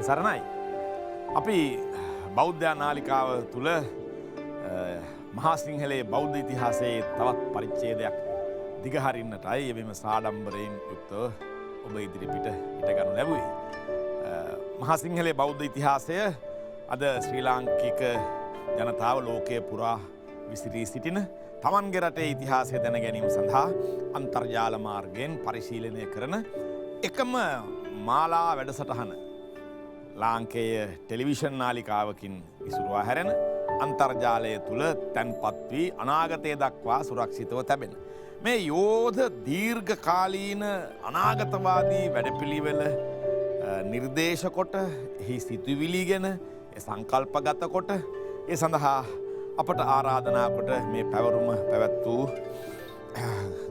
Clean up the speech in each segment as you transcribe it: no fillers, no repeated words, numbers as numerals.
තෙරුවන් සරණයි. අපි බෞද්ධ නාලිකාව තුළ මහා සිංහලේ බෞද්ධ ඉතිහාසයේ තවත් පරිච්ඡේදයක් දිගහරින්නටයි එබැවින් සාඩම්බරයෙන් යුක්තව ඔබ ඉදිරිපිට හිටගනු ලැබුවේ. මහා සිංහලේ බෞද්ධ ඉතිහාසය අද ශ්‍රී ලාංකික ජනතාව ලෝකයේ පුරා විසිරී සිටින තමන්ගේ රටේ ඉතිහාසය දැන ගැනීම සඳහා අන්තර්ජාල මාර්ගයෙන් පරිශීලනය කරන එකම මාලා වැඩසටහන ලාංකේය ටෙලිවිෂන් නාලිකාවකින් ඉසුරුවා හැරෙන අන්තර්ජාලය තුළ තැන්පත් වී අනාගතය දක්වා සුරක්ෂිතව තැබෙන. මේ යෝධ දීර්ඝකාලීන අනාගතවාදී වැඩපිළිවෙල නිර්දේශ කොට එහි සිතුවිලි ගැන සංකල්පගත කොට ඒ සඳහා අපට ආරාධනා කොට මේ පැවරුම පැවැත් වූ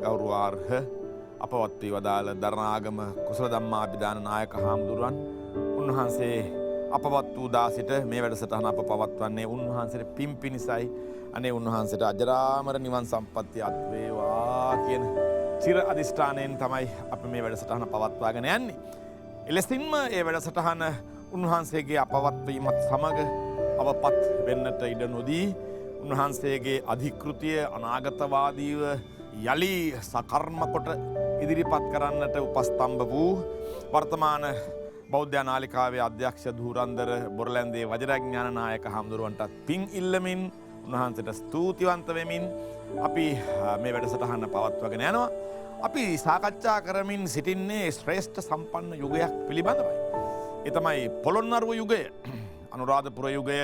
ගෞරවාර්හ අපවත් වී වදාළ දරණාගම කුසල ධම්මාභිදාන නායක හාමුදුරුවන් උන්වහන්සේ අපවත් වූ දා සිට මේ වැඩසටහන අප පවත්වන්නේ උන්වහන්සේට පින් පිණිසයි. අනේ උන්වහන්සේට අජරාමර නිවන් සම්පත්තිය අත් වේවා කියන චිර අධිෂ්ඨානයෙන් තමයි අපි මේ වැඩසටහන පවත්වාගෙන යන්නේ. එලෙසින්ම මේ වැඩසටහන උන්වහන්සේගේ අපවත් වීමත් සමග අවපත් වෙන්නට ඉඩ නොදී උන්වහන්සේගේ අධිකෘතිය අනාගතවාදීව යලි සකර්ම කොට ඉදිරිපත් කරන්නට උපස්තම්භ වූ වර්තමාන බෞද්ධ නාලිකාවේ අධ්‍යක්ෂ ධූරන්දර බොරලැන්දේ වජිරඥාන නායක හාමුදුරුවන්ටත් පින් ඉල්ලමින් උන්වහන්සේට ස්තුතිවන්ත වෙමින් අපි මේ වැඩසටහන පවත්වාගෙන යනවා. අපි සාකච්ඡා කරමින් සිටින්නේ ශ්‍රේෂ්ඨ සම්පන්න යුගයක් පිළිබඳවයි. ඒ තමයි පොළොන්නරුව යුගය. අනුරාධපුර යුගය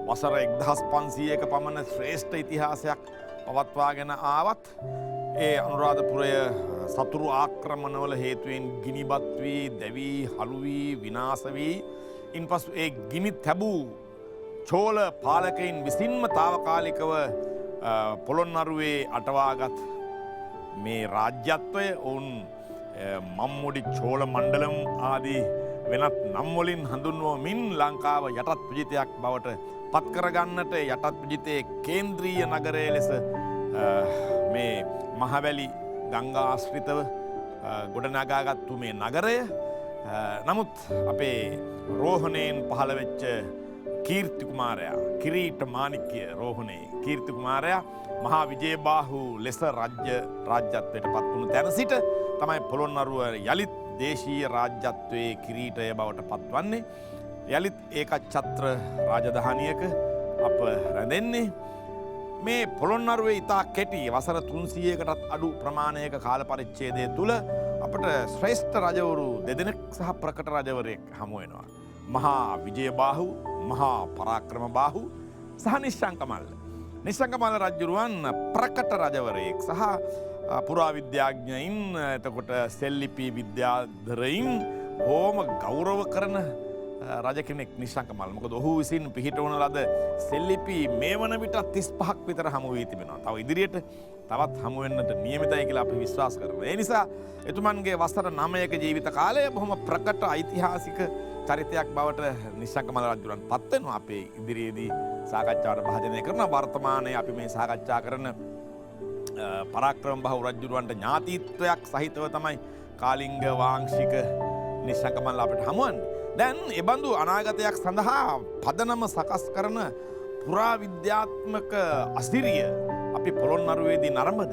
වසර 1500ක පමණ ශ්‍රේෂ්ඨ ඉතිහාසයක් පවත්වාගෙන ආවත් ඒ අනුරාධපුරය සතුරු ආක්‍රමණවල හේතුවෙන් ගිනිබත් වී දැවී හළු වී විනාශ වී ඉන්පසු ඒ ගිනි තැබූ චෝල පාලකයින් විසින්ම තාවකාලිකව පොළොන්නරුවේ අටවාගත් මේ රාජ්‍යත්වය ඔවුන් මම්මුඩි චෝල මණ්ඩලම් ආදී වෙනත් නම්වලින් හඳුන්වමින් ලංකාව යටත් විජිතයක් බවට පත්කරගන්නට යටත් විජිතයේ කේන්ද්‍රීය නගරය ලෙස මේ මහවැලි ගංගා ආශ්‍රිතව ගොඩනගාගත්තු මේ නගරය නමුත් අපේ රෝහණයෙන් පහළ වෙච්ච කීර්ති කුමාරයා කිරීට මාණික්‍ය රෝහණේ කීර්ති කුමාරයා මහා විජයබාහු ලෙස රාජ්‍යත්වයට පත් වුණු තැන සිට තමයි පොළොන්නරුව යලිත් දේශීය රාජ්‍යත්වයේ කිරීටය බවට පත්වන්නේ. යලිත් ඒකච්ඡත්‍ර රාජධානියක අප රැඳෙන්නේ. මේ පොළොන්නරුවේ ඉතා කෙටි වසර 300කටත් අඩු ප්‍රමාණයක කාල පරිච්ඡේදය තුළ අපට ශ්‍රේෂ්ඨ රජවරු දෙදෙනෙක් සහ ප්‍රකට රජවරයෙක් හමු වෙනවා. මහා විජයබාහු, මහා පරාක්‍රමබාහු සහ නිශ්ශංකමල්ල. නිශ්ශංකමල්ල රජුරුවන් ප්‍රකට රජවරයෙක් සහ පුරාවිද්‍යාඥයින් එතකොට සෙල්ලිපි විද්‍යාධරයින් බොහොම ගෞරව කරන රජ කෙනෙක් නිශ්ශංකමල්ල. මොකද ඔහු විසින් පිහිටවන ලද සෙල්ලිපි මේ වන විට 35ක් විතර හමු වී තිබෙනවා. තව ඉදිරියට තවත් හමු වෙන්නට නියමිතයි කියලා අපි විශ්වාස කරනවා. ඒ නිසා එතුමන්ගේ වසර 9ක ජීවිත කාලය බොහොම ප්‍රකට ඓතිහාසික චරිතයක් බවට නිශ්ශංකමල්ල රජුරන් පත් වෙනවා. අපේ ඉදිරියේදී සාකච්ඡාවට භාජනය කරන වර්තමානයේ අපි මේ සාකච්ඡා කරන පරාක්‍රමබාහු රජුරවන්ට ඥාතිත්වයක් සහිතව තමයි කාලිංග වාංශික නිශ්ශංකමල්ල අපිට හමුවන්නේ. දැන් එබඳු අනාගතයක් සඳහා පදනම සකස් කරන පුරාවිද්‍යාත්මක අසිරිය අපි පොළොන්නරුවේදී නරඹද?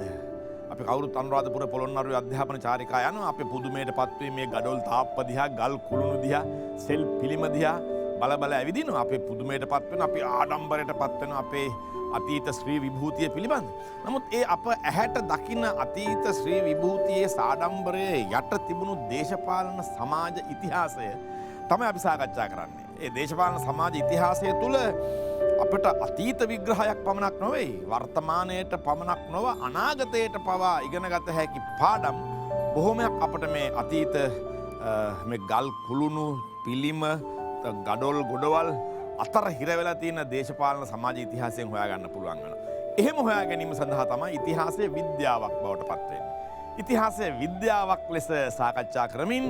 අපි කවුරුත් අනුරාධපුර පොළොන්නරුවේ අධ්‍යාපන චාරිකා යනවා. අපි පුදුමයට පත්වී මේ ගඩොල් තාප්ප දිහා, ගල් කුළුණු දිහා, සෙල් පිළිම දිහා බල බල ඇවිදිනවා. අපි පුදුමයට පත් වෙනවා. අපි ආඩම්බරයට පත් වෙනවා අපේ අතීත ශ්‍රී විභූතිය පිළිබඳ. නමුත් ඒ අප ඇහැට දකින අතීත ශ්‍රී විභූතියේ සාඩම්බරයේ යට තිබුණු දේශපාලන සමාජ ඉතිහාසය තමයි අපි සාකච්ඡා කරන්නේ. ඒ දේශපාලන සමාජ ඉතිහාසය තුළ අපට අතීත විග්‍රහයක් පමණක් නොවේ, වර්තමානයට පමණක් නොව අනාගතයට පවා ඉගෙනගත හැකි පාඩම් බොහොමයක් අපට මේ අතීත මේ ගල් කුළුණු පිළිම ගඩොල් ගොඩවල් අතර හිරවෙලා තියෙන දේශපාලන සමාජ ඉතිහාසයෙන් හොයාගන්න පුළුවන් වෙනවා. එහෙම හොයා ගැනීම සඳහා තමයි ඉතිහාසය විද්‍යාවක් බවට පත් වෙන්නේ. ඉතිහාසය විද්‍යාවක් ලෙස සාකච්ඡා කරමින්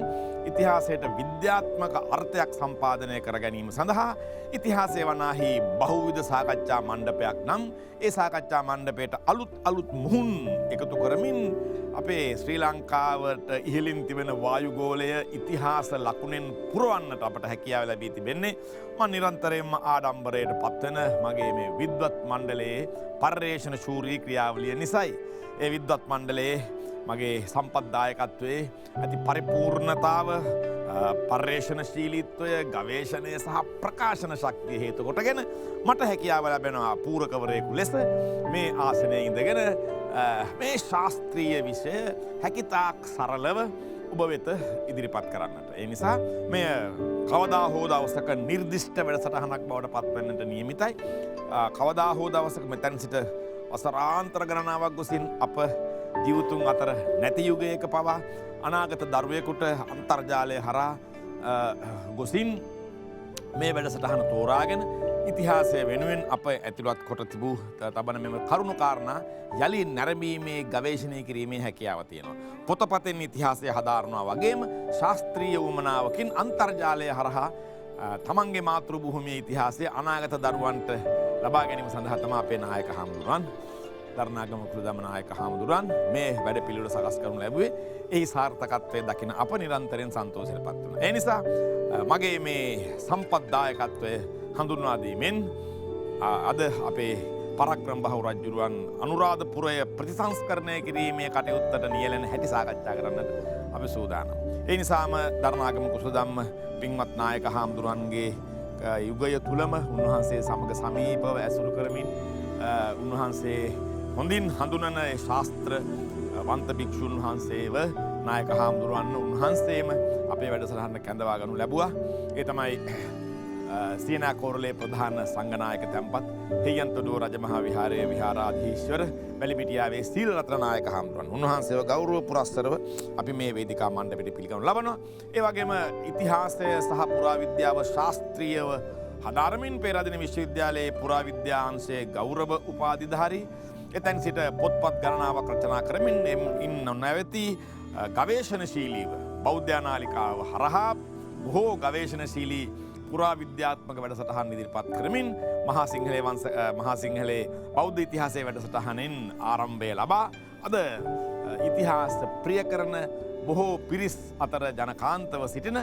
ඉතිහාසයට විද්‍යාත්මක අර්ථයක් සම්පාදනය කර ගැනීම සඳහා ඉතිහාසය වනාහි බහුවිධ සාකච්ඡා මණ්ඩපයක් නම් ඒ සාකච්ඡා මණ්ඩපයට අලුත් මුහුන් එකතු කරමින් අපේ ශ්‍රී ලංකාවට ඉහලින් තිබෙන වායුගෝලය ඉතිහාස ලකුණෙන් පුරවන්නට අපට හැකියාව ලැබී තිබෙන්නේ මම නිරන්තරයෙන්ම ආඩම්බරයට පත්වන මගේ මේ විද්වත් මණ්ඩලයේ පර්යේෂණ ශූරී ක්‍රියාවලිය නිසයි. ඒ විද්වත් මණ්ඩලයේ මගේ සම්පත්දායකත්වයේ ඇති පරිපූර්ණතාව පර්යේෂණශීලීත්වය ගවේෂණය සහ ප්‍රකාශන ශක්තිය හේතු කොටගෙන මට හැකියාව ලැබෙනවා පූරකවරයෙකු ලෙස මේ ආසනයේ ඉඳගෙන මේ ශාස්ත්‍රීය විෂය හැකිතාක් සරලව ඔබ වෙත ඉදිරිපත් කරන්නට. ඒ නිසා මෙය කවදා හෝ දවසක නිර්දිෂ්ට වැඩසටහනක් බවට පත්වන්නට නියමිතයි. කවදා හෝ දවසක මෙතැන් සිට වසරාන්තර ගණනාවක් ගොසින් අප ජීවතුන් අතර නැති යුගයක පවා අනාගත දරුවෙකුට අන්තර්ජාලය හරහා ගොසින් මේ වැඩසටහන තෝරාගෙන ඉතිහාසය වෙනුවෙන් අප ඇතුළත් කොට තිබූ තබන මෙම කරුණු කාරණා යළි නැරඹීමේ ගවේෂණය කිරීමේ හැකියාව තියෙනවා. පොතපතෙන් ඉතිහාසය හදාරනවා වගේම ශාස්ත්‍රීය වුමනාවකින් අන්තර්ජාලය හරහා තමන්ගේ මාතෘ භූමියේ ඉතිහාසය අනාගත දරුවන්ට ලබා ගැනීම සඳහා තමයි අපේ නායක හාමුදුරුවන් දරණාගම කුරුදම නායක හාමුදුරුවන් මේ වැඩ පිළිවෙල සකස් කරනු ලැබුවේ. එහි සාර්ථකත්වය දකින අප නිරන්තරයෙන් සන්තෝෂයට පත් වෙනවා. ඒ නිසා මගේ මේ සම්පත්දායකත්වය හඳුන්වා දීමෙන් අද අපේ පරාක්‍රම බහු රජුරුවන් අනුරාධපුරය ප්‍රතිසංස්කරණය කිරීමේ කටයුත්තට නියැලෙන හැටි සාකච්ඡා කරන්නට අපි සූදානම්. ඒ නිසාම දරණාගම කුසලධම්ම පින්වත් නායක හාමුදුරුවන්ගේ යුගය තුලම උන්වහන්සේ සමග සමීපව ඇසුරු කරමින් උන්වහන්සේ හොඳින් හඳුනන ශාස්ත්‍ර වන්ත භික්ෂුන් වහන්සේව නායක හාමුදුරුවන් උන්වහන්සේම අපේ වැඩසටහන කැඳවා ගනු ලැබුවා. ඒ තමයි සීනා කෝරළේ ප්‍රධාන සංඝනායක තැන්පත් හේයන්තොඩුව රජමහා විහාරයේ විහාරාධීශවර වැලිමිටියාවේ සීල රත්න නායක හාමුදුරුවන් උන්වහන්සේව ගෞරව පුරස්තරව අපි මේ වේදිකා මණ්ඩපෙට පිළිගනු ලබනවා. ඒ වගේම ඉතිහාසය සහ පුරාවිද්‍යාව ශාස්ත්‍රීයව හදාරමින් පේරාදෙණිය විශ්වවිද්‍යාලයේ පුරාවිද්‍යාංශයේ ගෞරව උපාධිධාරී එතැන් සිට පොත්පත් ගණනාවක් රචනා කරමින් ඉන්න නැවති ගවේෂණශීලීව බෞද්ධ නාලිකාව හරහා බොහෝ ගවේෂණශීලී පුරාවිද්‍යාත්මක වැඩසටහන් ඉදිරිපත් කරමින් මහා සිංහලේ බෞද්ධ ඉතිහාසයේ වැඩසටහනෙන් ආරම්භය ලබා අද ඉතිහාස ප්‍රිය කරන බොහෝ පිරිස් අතර ජනකාන්තව සිටින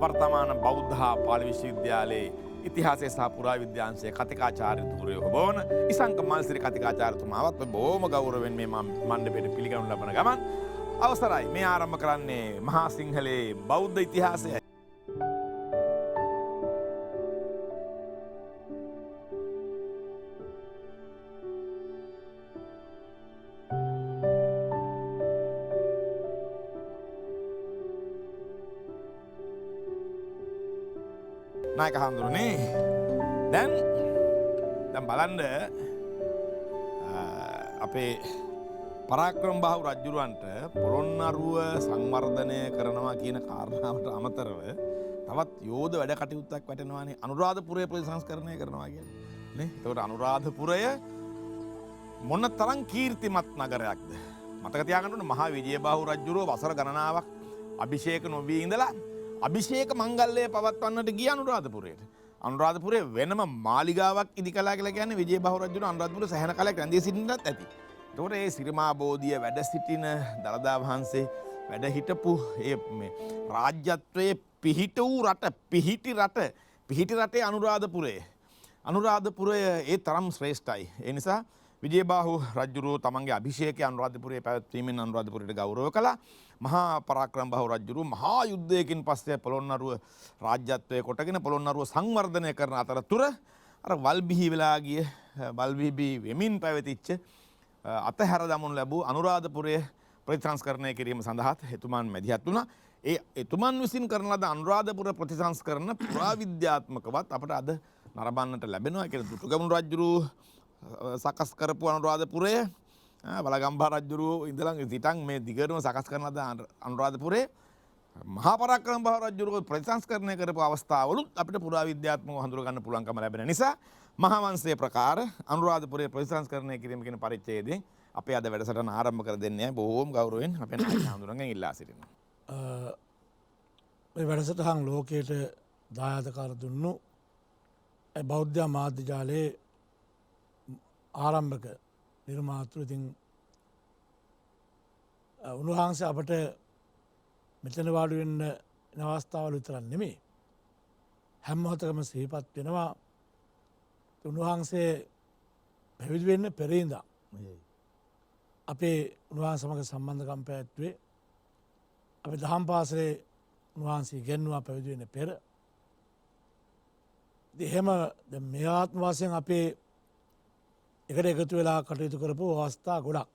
වර්තමාන බෞද්ධ පාලි විශ්වවිද්‍යාලයේ ඉතිහාසය සහ පුරාවිද්‍යාංශයේ කතිකාචාර්යතුමෝ බවන ඉසංක මල්සිරි කතිකාචාර්යතුමාවත් බොහොම ගෞරවයෙන් මේ මණ්ඩපයට පිළිගනු ලබන ගමන් අවසරයි මේ ආරම්භ කරන්නේ මහා සිංහලේ බෞද්ධ ඉතිහාසය. නායක හාමුදුරනේ දැන් බලන්න අපේ පරාක්‍රම බහු රජුරවන්ට පොළොන්නරුව සංවර්ධනය කරනවා කියන කාරණාවට අමතරව තවත් යෝධ වැඩ කටයුත්තක් වැටෙනවානේ අනුරාධපුරය ප්‍රතිසංස්කරණය කරනවා කියන්නේ නේ. ඒකට අනුරාධපුරය මොන තරම් කීර්තිමත් නගරයක්ද මතක තියාගන්න ඕනේ. මහා විජයබාහු රජුරෝ වසර ගණනාවක් අභිෂේක නොවී ඉඳලා අභිෂේක මංගල්‍යය පවත්වන්නට ගිය අනුරාධපුරයට. අනුරාධපුරයේ වෙනම මාලිගාවක් ඉදි කළා කියලා කියන්නේ විජයබාහු රජුන අනුරාධපුර සෑහෙන කාලයක් රැඳී සිටින්නත් ඇති. ඒකට ඒ සිරිමා බෝධිය වැඩ සිටින දළදා වහන්සේ වැඩ හිටපු මේ රාජ්‍යත්වයේ පිහිට වූ රට පිහිටි රටේ අනුරාධපුරය. අනුරාධපුරය ඒ තරම් ශ්‍රේෂ්ඨයි. ඒ නිසා විජයබාහු රජුරෝ තමන්ගේ අභිෂේකය අනුරාධපුරයේ පැවැත්වීමෙන් අනුරාධපුරයට ගෞරව කළා. මහා පරාක්‍රම බහු රජුරු මහා යුද්ධයකින් පස්සේ පොළොන්නරුව රාජ්‍යත්වයේ කොටගෙන පොළොන්නරුව සංවර්ධනය කරන අතරතුර අර වල්බිහි වෙලා ගිය වල්බිහි වෙමින් පැවතිච්ච අතහැර දමනු ලැබූ අනුරාධපුරය ප්‍රතිසංස්කරණය කිරීම සඳහා එතුමන් මැදිහත් වුණා. ඒ එතුමන් විසින් කරන ලද අනුරාධපුර ප්‍රතිසංස්කරණ පුරාවිද්‍යාත්මකවත් අපට අද නරඹන්නට ලැබෙනවා. ඒ කියන්නේ දුටුගැමුණු රජුරු සකස් කරපු අනුරාධපුරය වලගම්බා රජුරුව ඉඳලා සිටන් මේ දිගටම සකස් කරන ලද අනුරාධපුරයේ මහා පරාක්‍රම බහු රජුරුව ප්‍රතිසංස්කරණය කරපු අවස්ථාවලුත් අපිට පුරාවිද්‍යාත්මකව හඳුනා ගන්න පුළුවන්කම ලැබෙන නිසා මහා වංශයේ ප්‍රකාර අනුරාධපුරයේ ප්‍රතිසංස්කරණය කිරීම කියන පරිච්ඡේදයෙන් අපේ අද වැඩසටහන ආරම්භ කර දෙන්නේ බොහෝම ගෞරවයෙන් අපේ නායක හඳුනගෙන ඉල්ලා සිටිනවා. මේ වැඩසටහන් ලෝකයට දායාදකාර දුන්නු බෞද්ධ මාධ්‍ය ජාලයේ ආරම්භක නිර්මාතෘ ඉතින් උන්වහන්සේ අපට මෙතන වාඩි වෙන්න අවස්ථාවල විතරක් නෙමෙයි හැම මොහොතකම සිහිපත් වෙනවා උන්වහන්සේ පැවිදි වෙන්න පෙර ඉඳන් අපේ උන්වහන්සේ සමග සම්බන්ධකම් පැවැත්වුවේ අපි දහම් පාසලේ උන්වහන්සේ ඉගෙනුවා පැවිදි වෙන්න පෙර. එහෙම මේ ආත්ම වශයෙන් අපේ එකට එකතු වෙලා කටයුතු කරපු අවස්ථා ගොඩක්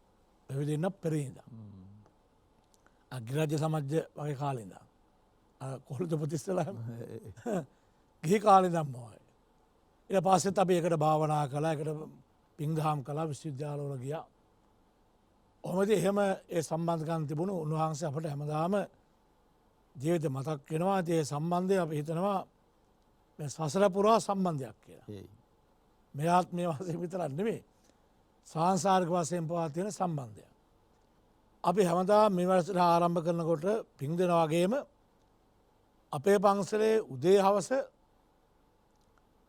පැවිදි වෙන්න පෙර ඉඳන්. අග්‍රාජ්‍ය සමාජය වගේ කාලේ ඉඳන්. කොහොල්ද ප්‍රතිස්තලා ගිහි කාලේ ඉඳන්ම ඔය. ඊට පස්සෙත් අපි එකට භාවනා කළා, එකට පින්දහම් කළා, විශ්වවිද්‍යාලවල ගියා. ඔහොමදී එහෙම ඒ සම්බන්ධකම් තිබුණු උන්වහන්සේ අපට හැමදාම ජීවිත මතක් වෙනවා. ඒ සම්බන්ධය අපි හිතනවා මේ සසර පුරා සම්බන්ධයක් කියලා. මේ ආත්මීය වශයෙන් විතරක් නෙමෙයි සාංශාරික වශයෙන් පවා තියෙන සම්බන්ධයක්. අපි හැමදාම මේ වැඩසටහන ආරම්භ කරනකොට පින් දෙනා වගේම අපේ පන්සලේ උදේ හවස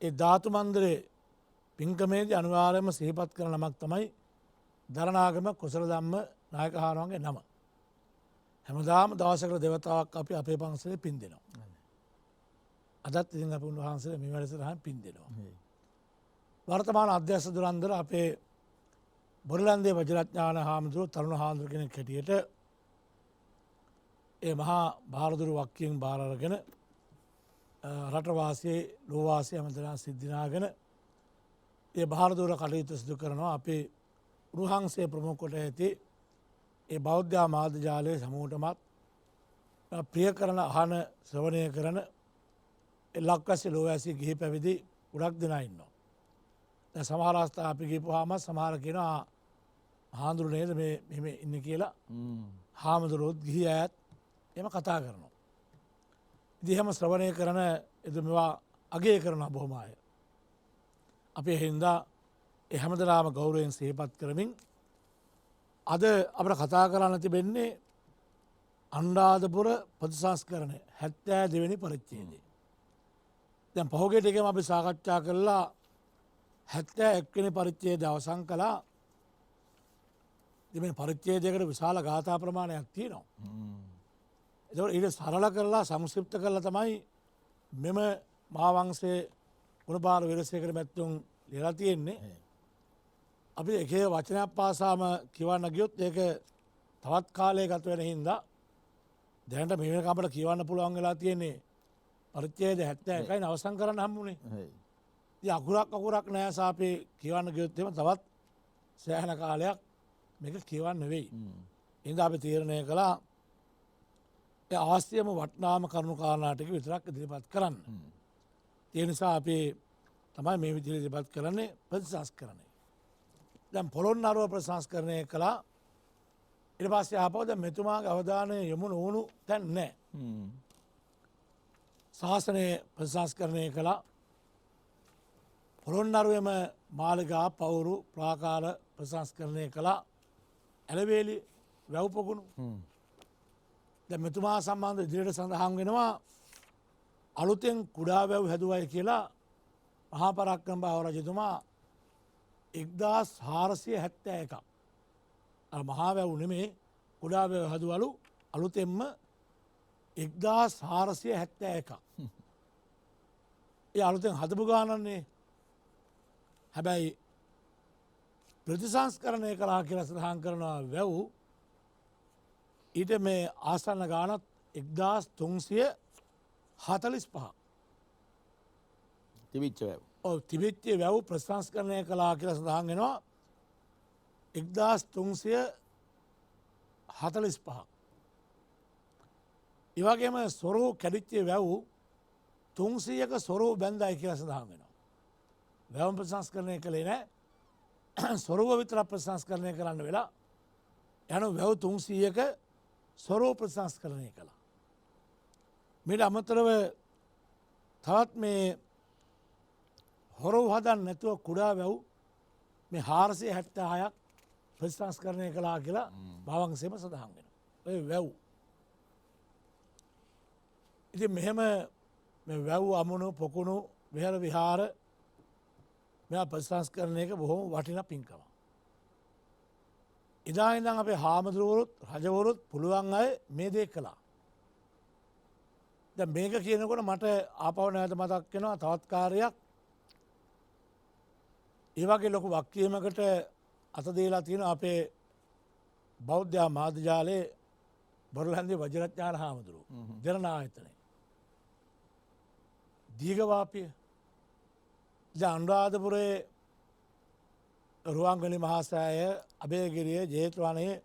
ඒ ධාතු මන්දිරේ පින්කමේදී අනිවාර්යයෙන්ම සිහිපත් කරන නමක් තමයි දරණාගම කුසල ධම්ම නායක හාරවන්ගේ නම. හැමදාම දවසකට දෙවතාවක් අපි අපේ පන්සලේ පින් දෙනවා. අදත් ඉතින් අපි උන්වහන්සේ මේ වැඩසටහන පින් දෙනවා. වර්තමාන අධ්‍යක්ෂ දුරන්දර අපේ බොරලන්දේ වජිරඥාන හාමුදුරුවෝ තරුණ හාමුදුරුවෝ කෙනෙක් හැටියට ඒ මහා බාරදුරු වක්කියෙන් බාර අරගෙන රටවාසියේ ලෝවාසිය හැමදෙනා සිද්ධිනාගෙන ඒ බාරදුර කටයුතු සිදු කරනවා. අපේ උන්වහන්සේ ප්‍රමුඛ කොට ඇති ඒ බෞද්ධ මාධ්‍ය ජාලයේ සමූහටමත් ප්‍රිය කරන අහන ශ්‍රවණය කරන ලක්වැසි ලෝවැසි ගිහි පැවිදි ගොඩක් දෙනා ඉන්නවා. දැන් සමහර අවස්ථා අපි ගිහපුවාම සමහර කියනවා හාමුදුරු නේද මේ මෙහෙම ඉන්නේ කියලා. හාමුදුරුවෝත් ගිහි අයත් එහෙම කතා කරනවා. ඉතින් එහෙම ශ්‍රවණය කරන මේවා අගය කරන බොහොම අය. අපි හින්දා ඒ හැමදෙනාම ගෞරවයෙන් සිහිපත් කරමින් අද අපිට කතා කරන්න තිබෙන්නේ අනුරාධපුර ප්‍රතිසංස්කරණය 72 වෙනි පරිච්ඡේදය. දැන් පහුගිය ටිකේම අපි සාකච්ඡා කළා 71 වෙනි පරිච්ඡේදය අවසන් කළා. ඉතින් මේ පරිච්ඡේදයකට විශාල ගාථා ප්‍රමාණයක් තියෙනවා. ඒකෝ ඊට සරල කරලා සංක්ෂිප්ත කරලා තමයි මෙම මහාවංශයේ ගුණපාල විරසේකර මැතිතුන් ලියලා තියෙන්නේ. අපි එකේ වචනයක් පාසාම කියවන්න ගියොත් ඒක තවත් කාලයක ගත වෙන හින්දා දැනට මේ වෙනකම් අපිට කියවන්න පුළුවන් වෙලා තියෙන්නේ පරිච්ඡේද 71යි අවසන් කරන්න හම්බුනේ. ඉතින් අකුරක් නැහැ සාපේ කියවන්න ගියොත් එහෙම තවත් සෑහෙන කාලයක් මේක කියවන්න වෙයි. ඉතින් අපි තීරණය කළා ඒ අවශ්‍යම වටිනාම කරුණු කාරණා ටික විතරක් ඉදිරිපත් කරන්න. ඒ නිසා අපි තමයි මේ විදිහට ඉදිරිපත් කරන්නේ ප්‍රතිසංස්කරණය. දැන් පොළොන්නරුව ප්‍රතිසංස්කරණය කළා. ඊට පස්සේ ආපහු දැන් මෙතුමාගේ අවධානය යොමු නොවුණු තැන් නැහැ. ශාසනය ප්‍රතිසංස්කරණය කළා. පොළොන්නරුවේම මාලිගා පවුරු ප්‍රාකාර ප්‍රතිසංස්කරණය කළා. ඇලවේලි වැව් පොකුණු. දැන් මෙතුමා සම්බන්ධ ඉදිරියට සඳහන් වෙනවා අලුතෙන් කුඩා වැව් හැදුවයි කියලා මහා පරාක්‍රම බාහු රජතුමා 1471ක් මහා වැව් නෙමේ කුඩා වැව් හැදුවලු අලුතෙන්ම 1471ක්. ඒ අලුතෙන් හදපු ගානන්නේ හැබැයි ප්‍රතිසංස්කරණය කළා කියලා සඳහන් කරනවා වැව් ඊට මේ ආසන්න ගානත් 1345ක්. තිබිච්ච වැව්. ඔව් තිබිච්ච වැව් ප්‍රතිසංස්කරණය කළා කියලා සඳහන් වෙනවා 1345ක්. ඒ වගේම සොරෝ කැඩිච්ච වැව් 300ක සොරෝ බැඳයි කියලා සඳහන් වෙනවා. වැව් ප්‍රතිසංස්කරණය කළේ නැහැ. සොරව විතර ප්‍රතිසංස්කරණය කරන්න වෙලා යන වැව් 300ක සොරෝ ප්‍රතිසංස්කරණය කළා. මීට අමතරව තවත් මේ හොරව හදන්න නැතුව කුඩා වැව් මේ 476ක් ප්‍රතිසංස්කරණය කළා කියලා භාවංසේම සඳහන් වෙන. ඔය වැව්. ඉතින් මෙහෙම වැව් අමුණු පොකුණු විහාර විහාර මෙයා ප්‍රතිසංස්කරණයක බොහොම වටින පින්කම. එදා ඉඳන් අපේ හාමුදුරුවරුත් රජවරුත් පුළුවන් අය මේ දේ කළා. දැන් මේක කියනකොට මට ආපහු නැවත මතක් වෙනවා තවත් කාර්යයක්. ඒ වගේ ලොකු වක්කීමකට අත දීලා තියෙන අපේ බෞද්ධ මාධ්‍ය ජාලයේ බොරලන්දේ වජිරඥාන හාමුදුරුවෝ දෙරණ ආයතනය. දීඝවාපිය අනුරාධපුරයේ රුවන්වැලි මහාසෑය අභයගිරිය ජේතවනයේ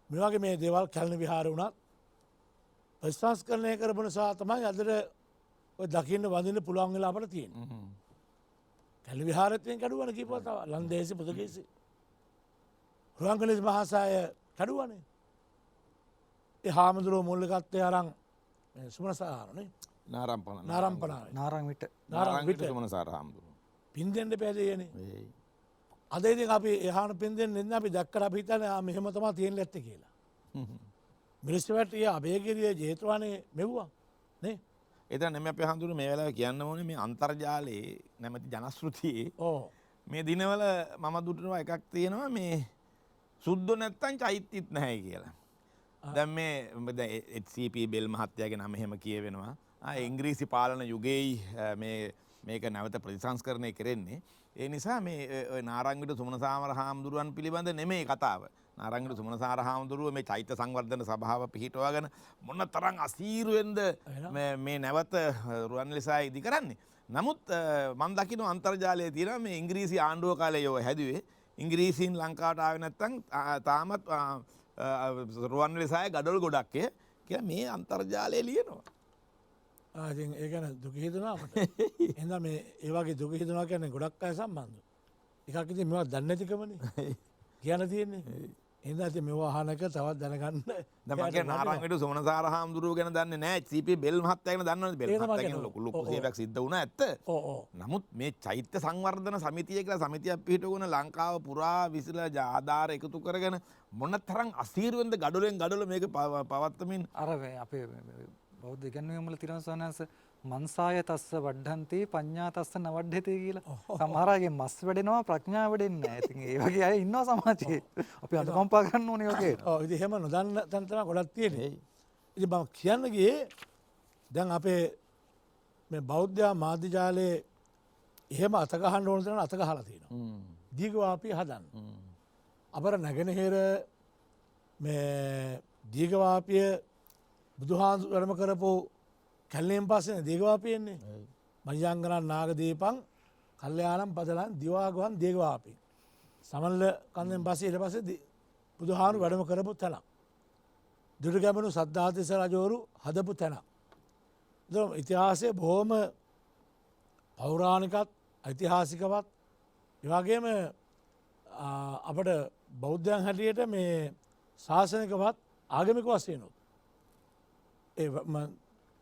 මේ වගේ මේ දේවල් කැලණි විහාර වුණත් ප්‍රතිසංස්කරණය කරපු නිසා තමයි අදට ඔය දකින්න වඳින්න පුළුවන් වෙලා අපට තියෙන්නේ. කැලණි විහාරයෙන් කැඩුවනේ කීපුවා තව ලන්දේසි පොතුගේසි. රුවන්වැලි මහාසෑය කැඩුවනේ. ඒ හාමුදුරුවෝ මූලිකත්වයේ අරන් සුමනසාරනේ නාරම්පනාරේ නාරංවිට සුමනසාර හාමුදුරුවෝ පින් දෙන්න පැදයනේ. අද ඉතින් අපි එහාන පින් දෙන්න ඉන්න අපි දැක්කට අපි හිතන්නේ මෙහෙම තමයි තියෙන්න ඇත්තේ කියලා. මිරිස්වැට්ටිය අභයගිරිය ජේතවනේ මෙව්වා නේ. එතන නෙමෙයි අපි හඳුරු මේ වෙලාවේ කියන්න ඕනේ මේ අන්තර්ජාලයේ නැමැති ජනශ්‍රුතියේ මේ දිනවල මම දුටනවා එකක් තියෙනවා මේ සුද්ධ නැත්තම් චෛත්‍යත් නැහැ කියලා. දැන් මේ HCP බෙල් මහත්තයාගේ නම එහෙම කියවෙනවා. ඉංග්‍රීසි පාලන යුගයේ මේක නැවත ප්‍රතිසංස්කරණය කරන්නේ. ඒ නිසා මේ නාරංගිට සුමනසාමර හාමුදුරුවන් පිළිබඳ නෙමෙයි කතාව. නාරංගිට සුමනසාර හාමුදුරුව මේ චෛත්‍ය සංවර්ධන සභාව පිහිටුවාගෙන මොන තරම් අසීරුවෙන්ද මේ නැවත රුවන්වැලිසෑය ඉදි කරන්නේ. නමුත් මම දකින්න අන්තර්ජාලයේ තියෙනවා මේ ඉංග්‍රීසි ආණ්ඩුව කාලේ යෝ හැදුවේ. ඉංග්‍රීසීන් ලංකාවට ආවේ නැත්නම් තාමත් රුවන්වැලිසෑය ගඩොල් ගොඩක් කියලා මේ අන්තර්ජාලයේ ලියනවා. ඉතින් ඒ ගැන දුක හිතුණා මට. එහෙනම් මේ ඒ වගේ දුක හිතුණා කියන්නේ ගොඩක් අය සම්බන්ධ. එකක් ඉතින් මේවා දන්නේ නැතිකමනේ. කියන්න තියෙන්නේ. එහෙනම් ඉතින් මේවා අහනක තවත් දැනගන්න. දැන් මම කියන්නේ නාරංගිට සුමනසාර හාමුදුරුවෝ ගැන දන්නේ නැහැ. CP බෙල් මහත්තයා ගැන දන්නවනේ. බෙල් මහත්තයා ගැන ලොකු සේවයක් සිද්ධ වුණා ඇත්ත. නමුත් මේ චෛත්‍ය සංවර්ධන සමිතිය කියලා සමිතියක් පිහිටවගෙන ලංකාව පුරා විසලා ආධාර එකතු කරගෙන මොන තරම් අසීරුවෙන්ද ගඩොලෙන් ගඩොල මේක පවත්වමින් අර අපේ බෞද්ධ ඉගැන්වීම් වල තියෙන සෝනස මන්සාය තස්ස වඩ්ඩන්ති පඤ්ඤා තස්ස නවඩ්ඩති කියලා. සමහර අයගේ මස් වැඩෙනවා ප්‍රඥාව වැඩෙන්නේ නැහැ. ඉතින් ඒ වගේ අය ඉන්නවා සමාජයේ. අපි අනුකම්පා කරන්න ඕනේ වගේ. ඔව් ඉතින් එහෙම නොදන්න තැන් තමයි ගොඩක් තියෙන්නේ. ඉතින් මම කියන්න ගියේ දැන් අපේ මේ බෞද්ධ මාධ්‍ය ජාලයේ එහෙම අත ගහන්න ඕන තරම් අත ගහලා තියෙනවා. දීඝවාපිය හදන්න. අපර නැගෙනහිර මේ දීඝවාපිය බුදුහාමුදුරු වැඩම කරපු කැලණියෙන් පස්සේ දීඝවාපියන්නේ. මහියංගනන් නාගදීපං කල්යාණම් පදලන් දිවාගවන් දීඝවාපිය. සමල්ල කන්දෙන් පස්සේ ඊට පස්සේ බුදුහාමුදුරු වැඩම කරපු තැන. දුටුගැමුණු සද්ධාතිස්ස රජවරු හදපු තැන. ඒක ඉතිහාසයේ බොහොම පෞරාණිකත් ඓතිහාසිකවත් ඒ වගේම අපට බෞද්ධයන් හැටියට මේ ශාසනිකවත් ආගමික වශයෙන්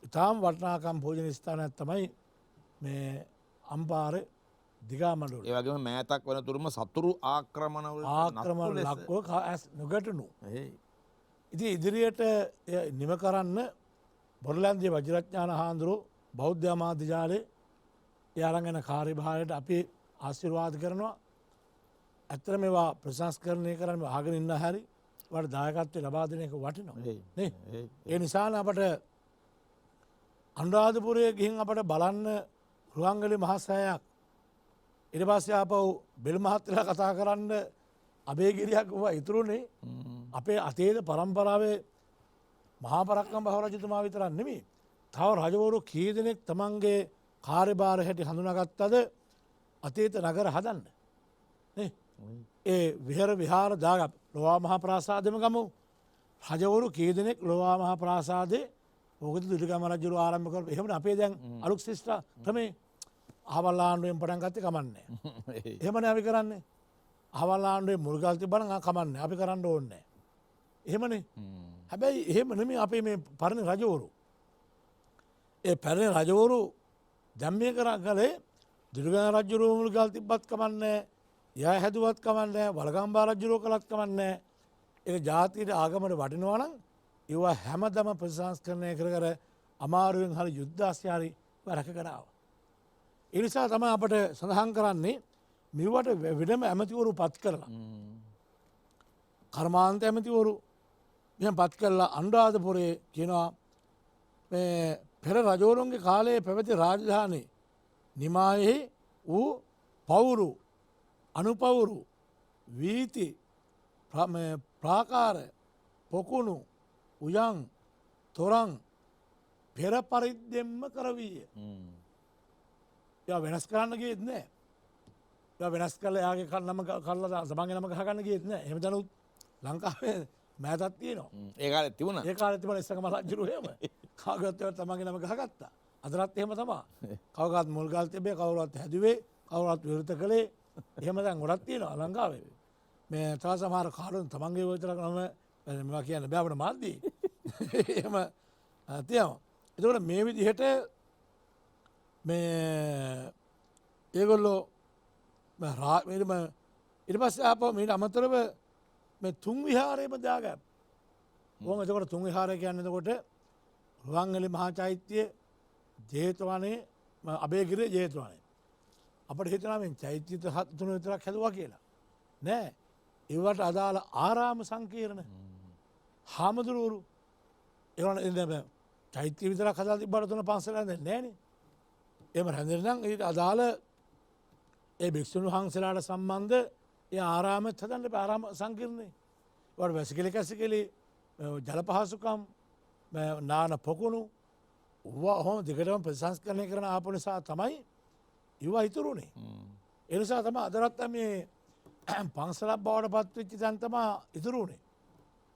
ඉතාම වටනාකම් භෝජන ස්ථානයක් තමයි මේ අම්පාර දිගාමඩුව. ඒ වගේම මෑතක් වන තුරුම සතුරු ආක්‍රමණ ලක්ව නොගැටනු. ඉතින් ඉදිරියට නිම කරන්න බොරලන්දේ වජිරඥාන හාමුදුරුවෝ බෞද්ධ මාධ්‍ය ජාලයේ ඒ අරගෙන කාර්යභාරයට අපි ආශිර්වාද කරනවා. ඇත්තට මේවා ප්‍රතිසංස්කරණය කරන්න අහගෙන ඉන්න හැරි වට දායකත්වය ලබා දෙන එක වටිනවා නේ. ඒ නිසා අපට අනුරාධපුරයේ ගිහින් අපට බලන්න රුවන්වැලි මහසෑයක් ඊට පස්සේ ආපහු බෙල් මහත්තයලා කතා කරන්න අභයගිරියක් වුණා ඉතුරුනේ අපේ අතීත පරම්පරාවේ මහා පරක්කම් බහු රජතුමා විතරක් නෙමෙයි. තව රජවරු කී දෙනෙක් තමන්ගේ කාර්යභාර හැටි හඳුනාගත්තද අතීත නගර හදන්න. නේ? ඒ විහාර විහාර දාගත් ලෝවා මහා ප්‍රාසාදෙම ගමු. රජවරු කී දෙනෙක් ලෝවා මහා ප්‍රාසාදේ ඕකද දුටුගැමුණු රජුරු ආරම්භ කරපු. එහෙමනේ අපේ දැන් අලුත් ශිෂ්ට ක්‍රමේ අහවල් ආණ්ඩුවෙන් පටන් ගත්තේ කමන්නේ. එහෙමනේ අපි කරන්නේ. අහවල් ආණ්ඩුවේ මුල්ගල් තිබ්බනම් කමන්නේ. අපි කරන්න ඕනේ නැහැ. එහෙමනේ. හැබැයි එහෙම නෙමෙයි අපේ මේ පරණ රජවරු. ඒ පරණ රජවරු දැන් මේ කරගලේ දුටුගැමුණු රජුරු මුල්ගල් තිබ්බත් කමන්නේ. ය හැදුවත් කමන්නේ වලගම්බා රජුරෝ කළත් කමන්නේ ඒ ජාතියට ආගමට වටිනවනම් ඒවා හැමදම ප්‍රතිසංස්කරණය කර අමාරුවෙන් හරි යුද්ධාස්යාරි රැක කරාව. එනිසා තම අපට සඳහන් කරන්නේ මෙවට විඩම ඇමතිවරු පත් කරලා. කර්මාන්ත ඇමතිවරු පත් කරලා අන්ඩාධපුරේ කියනවා පෙර රජෝරුන්ගේ කාලයේ පැවති රාජධානය නිමායෙහි වූ පවුරු අනුපවුරු වීති ප්‍රාකාර පොකුණු උයන් තොරන් පෙර පරිද්දෙම්ම කරවීය. වෙනස් කරන්න ගේත් නෑ වෙනස් කල යාගේ කන්නම කල්ල සමගේ නම ගහගන්න ගේත් නෑ එම දනුත් ලංකාවේ මෑතත් තියනවා ඒකාල තිබුණ ඒකාල තිබන එස්සකම රජරුවම කාගත්තව තමගේ නම ගහගත්තා අදරත් එහෙම තමා කවගත් මුල්ගල් තිබේ කවුරත් හැදුවේ කවුරත් විරුත කළේ එහෙම දැන් ගොඩක් තියෙනවා ලංකාවේ මේ තව සමහර කාරුන් තමන්ගේ වචරක නම මෙවා කියන්න බෑවට මාධ්‍යී එහෙම තියනවා එතකොට මේ විදිහට මේ ඒගොල්ලෝ ඉට පස්ස අප මීට අමතරව මේ තුන් විහාරයම දාගැප් ඕම එතකොට තුන් විහාරය කියන්නකොට රුවන්ගලි මහාචෛත්‍යය ජේතවනේ අබේගිරේ ජේතවනේ අපට හිතනාවෙන් චෛත්‍යත හත්තුන විතරක් හැදවා කියලා නෑ ඒවට අදාළ ආරාම සංකීරණ හාමුදුරුවරු එ චෛත්‍ය විතර කදා බරතුන පන්සලන්න නෑන එම හැඳරනම් ඊට අදාළ ඒ භික්ෂුණු වහන්සේලාට සම්බන්ධ ඒ ආරාමත් හදන්න ආරාම සංකීර්ණය වට වැසිකලි කැසි කලි ජල පහසුකම් නාන පොකුණු හොම දෙකටම ප්‍රසංස්කරණය කරන ආපු නිසා තමයි ඉවා ඉතුරුණේ එනිසා තම අදරත් මේ පංසලක් බවට පත්වෙච්චි තැන්තමා ඉතුරුණේ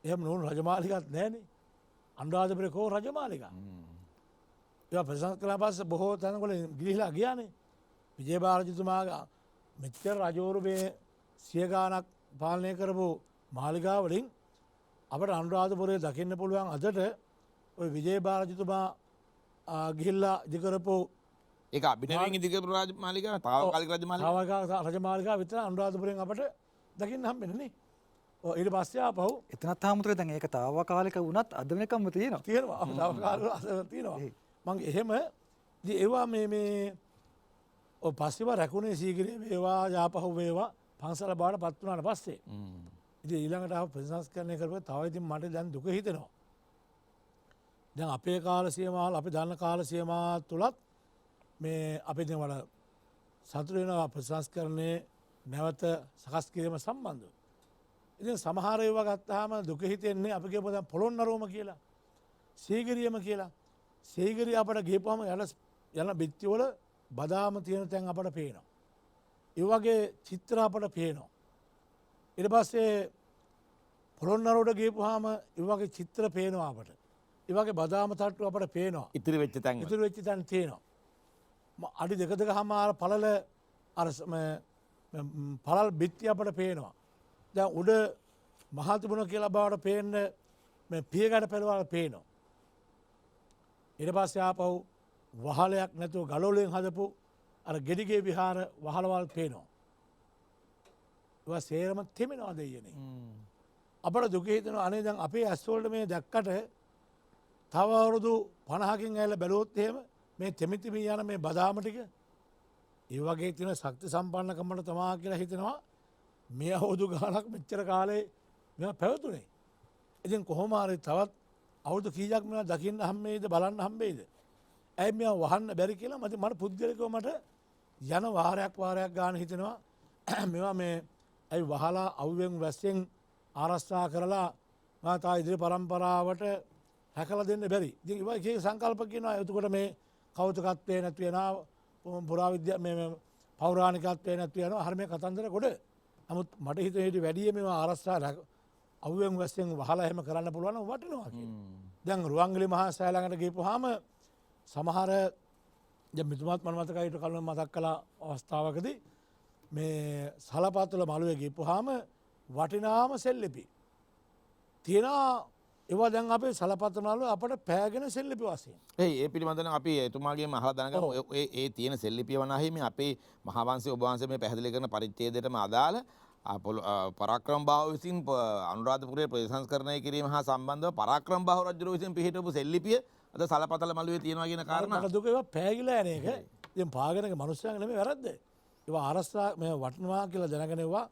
එහම නොවන් රජමාලිකත් නෑන අන්ඩාධපරකෝ රජමාලික ඒ ප්‍රසංස් කලා පස්ස බොහෝ තැනකොල ගිහිලා ගියානේ විජයභාරජතුමාග මෙච්චර රජෝරුමේ සියගානක් පාලනය කරපු මාලිගාවලින් අපට අනුරාධපුරේ දකින්න පුළුවන් අදට ඔය විජයභාරජතුමා ගිහිල්ලා දිකරපු ඒ අභිනවින් ඉදික රාජ මාලික තාවකාලික රජමාලිකා විතර අනුරාධපුරෙන් අපට දකින්න හම්බෙනනේ ඊට පස්සේ පහු එතනත් හාමුදුරුවෝ දැන් ඒක තාවකාලික වුණත් අද වෙනකම්ම තියෙනවා. තියෙනවා. තියෙනවා. මං එහෙම ඒවා මේ පස්සෙව රැකුණේ සීගිරිය වේවා යාපහුව වේවා පන්සල බාට පත් වුණාට පස්සේ. ඉතින් ඊළඟට ආව ප්‍රතිසංස්කරණය කරපුවා තව ඉතින් මට දැන් දුක හිතෙනවා. දැන් අපේ කාල සීමාවල් අපි දන්න කාල සීමාව තුලත් මේ අපි දැන් වල සතුට වෙනවා ප්‍රතිසංස්කරණයේ නැවත සකස් කිරීම සම්බන්ධව. ඉතින් සමහර ඒවා ගත්තාම දුක හිතෙන්නේ අපි කියපුවා දැන් පොළොන්නරුවම කියලා. සීගිරියම කියලා. සීගිරිය අපට ගිහපුවම යන බිත්තිවල බදාම තියෙන තැන් අපට පේනවා. ඒ වගේ චිත්‍ර අපට පේනවා. ඊට පස්සේ පොළොන්නරුවට ගිහපුවාම ඒ වගේ චිත්‍ර පේනවා අපට. ඒ වගේ බදාම තට්ටු අපට පේනවා. ඉතිරි වෙච්ච තැන් ඉතිරි වෙච්ච තැන් තියෙනවා. අඩි දෙකමාර පළල අර පළල් බිත්ති අපට පේනවා. දැන් උඩ මහතිබුණ කියලා බවට පේන්න මේ පියගඩ පෙළවල් පේනවා. ඊට පස්සේ ආපහු වහලයක් නැතුව ගලවලෙන් හදපු අර ගෙඩිගේ විහාර වහලවල් පේනවා. ඒවා සේරම තෙමෙනවා දෙයනේ. අපට දුක හිතෙනවා අනේ දැන් අපේ ඇස් වලට මේ දැක්කට තව අවුරුදු 50කින් ඇවිල්ලා බැලුවොත් එහෙම මේ තෙමිතිමි යන මේ බදාම ටික ඒ වගේ තියෙන ශක්ති සම්පන්නකමට තමා කියලා හිතෙනවා. මේ අවුරුදු ගානක් මෙච්චර කාලේ මේවා පැවතුනේ. ඉතින් කොහොම හරි තවත් අවුරුදු කීයක් මේවා දකින්න හම්බෙයිද බලන්න හම්බෙයිද? ඇයි මේවා වහන්න බැරි කියලා මට පුද්ගලිකව මට යන වාරයක් ගාන හිතෙනවා. මේවා මේ ඇයි වහලා අවුවෙන් වැස්සෙන් ආරක්ෂා කරලා තා ඉදිරි පරම්පරාවට හැකලා දෙන්න බැරි. ඉතින් ඒ වගේ සංකල්ප කියනවා. එතකොට මේ කෞතුකත්වයේ නැති වෙනවා. පුරාවිද්‍යා මේ පෞරාණිකත්වයේ නැති වෙනවා. හරිය මේ කතන්දර කොට නමුත් මට හිතෙන්නේ වැඩිය මේවා ආරක්ෂා අවුවෙන් වැස්සෙන් වහලා එහෙම කරන්න පුළුවන් නම් වටිනවා කියලා. දැන් රුවන්වැලි මහා සෑය ළඟට ගිහපුවාම සමහර දැන් මෙතුමාත් මම මතකයි ඊට කලින් මතක් කළ අවස්ථාවකදී මේ සලපත්වල මළුවේ ගිහපුවාම වටිනාම සෙල්ලිපි තියෙනවා ඒවා දැන් අපේ සලපතනාලු අපට පෑගෙන සෙල්ලිපි වශයෙන්. ඒ පිළිබඳව අපි එතුමාගේ මහලා දැනගමු. ඒ තියෙන සෙල්ලිපිය වනාහි මේ අපේ මහාවංශයේ ඔබ වහන්සේ මේ පැහැදිලි කරන පරිච්ඡේදයටම අදාළ පරාක්‍රම බාහුව විසින් අනුරාධපුරයේ ප්‍රතිසංස්කරණය කිරීම හා සම්බන්ධව පරාක්‍රම බාහුව රජුරෝ විසින් පිහිටවපු සෙල්ලිපිය අද සලපතල මළුවේ තියෙනවා කියන කාරණා. මට දුක ඒවා පෑගිලා යන එක. ඉතින් පාගෙනක මිනිස්සුන්ගේ නෙමෙයි වැරද්ද. ඒවා ආරක්ෂා මේ වටිනවා කියලා දැනගෙන ඒවා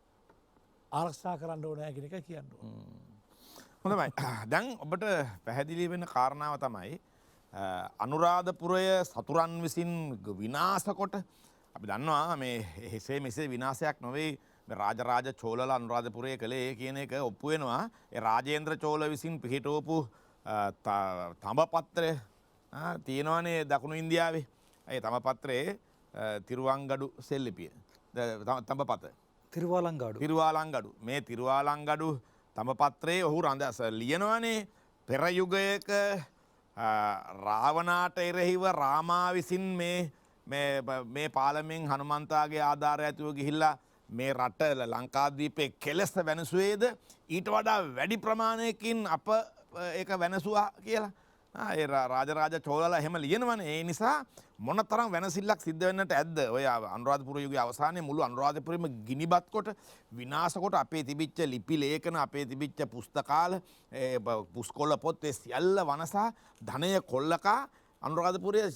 ආරක්ෂා කරන්න ඕනේ කියන එක කියන්න ඕනේ. හොඳයි. දැන් ඔබට පැහැදිලි වෙන කාරණාව තමයි අනුරාධපුරය සතුරන් විසින් විනාශ කොට අපි දන්නවා මේ එසේ මෙසේ විනාශයක් නොවේ රාජරාජ චෝලලා අනුරාධපුරය කළේ කියන එක ඔප්පු වෙනවා. ඒ රාජේන්ද්‍ර චෝල විසින් පිහිටවපු තඹපත්‍රය තියෙනවනේ දකුණු ඉන්දියාවේ. ඒ තඹපත්‍රයේ තිරුවංගඩු සෙල්ලිපිය. තඹපත. තිරුවාලංගඩු. මේ තිරුවාලංගඩු තඹපත්‍රයේ ඔහු රඳ ලියනවනේ පෙර යුගයක රාවණාට එරෙහිව රාමා විසින් මේ පාලමෙන් හනුමන්තාගේ ආධාරය ඇතුව ගිහිල්ලා මේ රට ලංකාද්වීපයේ කෙලෙස් වෙනසුවේද ඊට වඩා වැඩි ප්‍රමාණයකින් අප ඒක වෙනසුවා කියලා. ඒ රාජරාජ චෝලලා එහෙම ලියනවනේ. ඒ නිසා මොනතරම් වෙනසිල්ලක් සිද්ධ වෙන්නට ඇද්ද? ඔය අනුරාධපුර යුගයේ අවසානයේ මුළු අනුරාධපුරෙම ගිනිබත් කොට විනාශ කොට අපේ තිබිච්ච ලිපි ලේඛන, අපේ තිබිච්ච පුස්තකාල, පුස්කොළ පොත් ඒ සියල්ල වනසා ධනය කොල්ලකා අනුරාධපුරයේ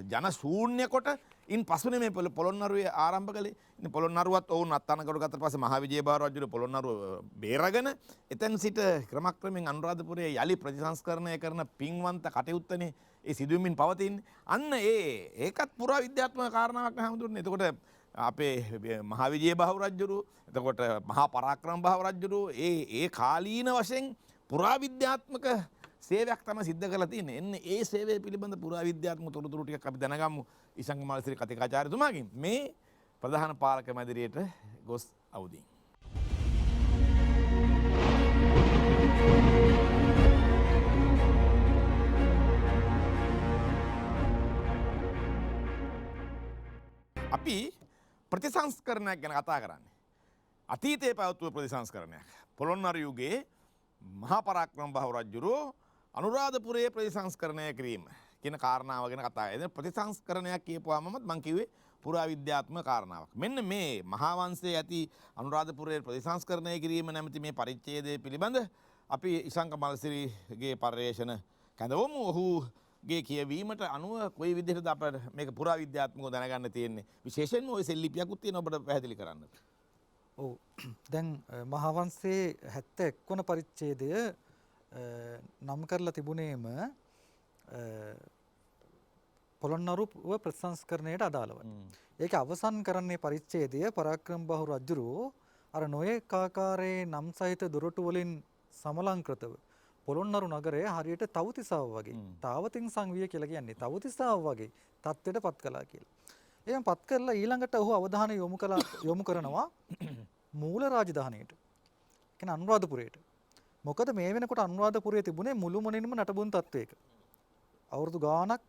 ජන ශූන්‍ය කොට ඉන් පසුනේ මේ පොළොන්නරුවේ ආරම්භ කළේ. ඉතින් පොළොන්නරුවත් ඔවුන් අත්අඩංගුවට ගත්තට පස්සේ මහා විජයබාහු රජු පොළොන්නරුව බේරගෙන එතෙන් සිට ක්‍රමක්‍රමයෙන් අනුරාධපුරයේ යලි ප්‍රතිසංස්කරණය කරන පින්වන්ත කටයුත්තනේ ඒ සිදුවමින් පවතින්නේ. අන්න ඒකත් පුරා විද්‍යාත්මක කාරණාවක් නේ හැමදෙන්නේ. එතකොට අපේ මහා විජයබාහු රජු, එතකොට මහා පරාක්‍රම බාහු රජු ඒ කාලීන වශයෙන් පුරා විද්‍යාත්මක සේවයක් තමයි සිද්ධ කරලා තියෙන්නේ. එන්නේ ඒ සේවය පිළිබඳ පුරා විද්‍යාත්මක තොරතුරු ටිකක් අපි දැනගමු ඉසංග මල්සිරි කතිකාචාර්යතුමාගෙන් මේ ප්‍රධාන පාලක මැදිරියට ගොස් අවුදින්. අපි ප්‍රතිසංස්කරණයක් ගැන කතා කරන්නේ. අතීතයේ පැවතුණු ප්‍රතිසංස්කරණයක්. පොළොන්නරු යුගයේ මහා පරාක්‍රම බාහු රජුරෝ අනුරාධපුරයේ ප්‍රතිසංස්කරණය කිරීම කියන කාරණාව ගැන කතා කරනවා. ප්‍රතිසංස්කරණයක් කියපුවාමත් මම කිව්වේ පුරා විද්‍යාත්මක කාරණාවක්. මෙන්න මේ මහා වංශයේ ඇති අනුරාධපුරයේ ප්‍රතිසංස්කරණය කිරීම නැමැති මේ පරිච්ඡේදය පිළිබඳ අපි ඉසංක මල්සිරිගේ පර්යේෂණ කැඳවමු. ඔහුගේ කියවීමට අනුව කොයි විදිහටද අපට මේක පුරා විද්‍යාත්මකව දැනගන්න තියෙන්නේ. විශේෂයෙන්ම ওই සෙල්ලිපියකුත් තියෙන ඔබට පැහැදිලි කරන්න. ඔව්. දැන් මහා වංශයේ 71 වන පරිච්ඡේදය නම් කරලා තිබුණේම පොළොන්නරුව ප්‍රතිසංස්කරණයට අදාළවයි. ඒක අවසන් කරන්නේ පරිච්ඡේදය පරාක්‍රම බාහු රජුරෝ අර නොයෙක් ආකාරයේ නම් සහිත දොරටු වලින් සමලංකృతව පොළොන්නරු නගරය හරියට තවුතිසාව වගේ තාවතින් සංවිය කියලා කියන්නේ තවුතිසාව වගේ තත්ත්වයට පත් කළා කියලා. එහෙනම් පත් කරලා ඊළඟට ඔහු අවධානය යොමු කරනවා මූල රාජධානියට. කියන්නේ අනුරාධපුරයට. මොකද මේ වෙනකොට අනුරාධපුරයේ තිබුණේ මුළුමනින්ම නටබුන් තත්වයක. අවුරුදු ගාණක්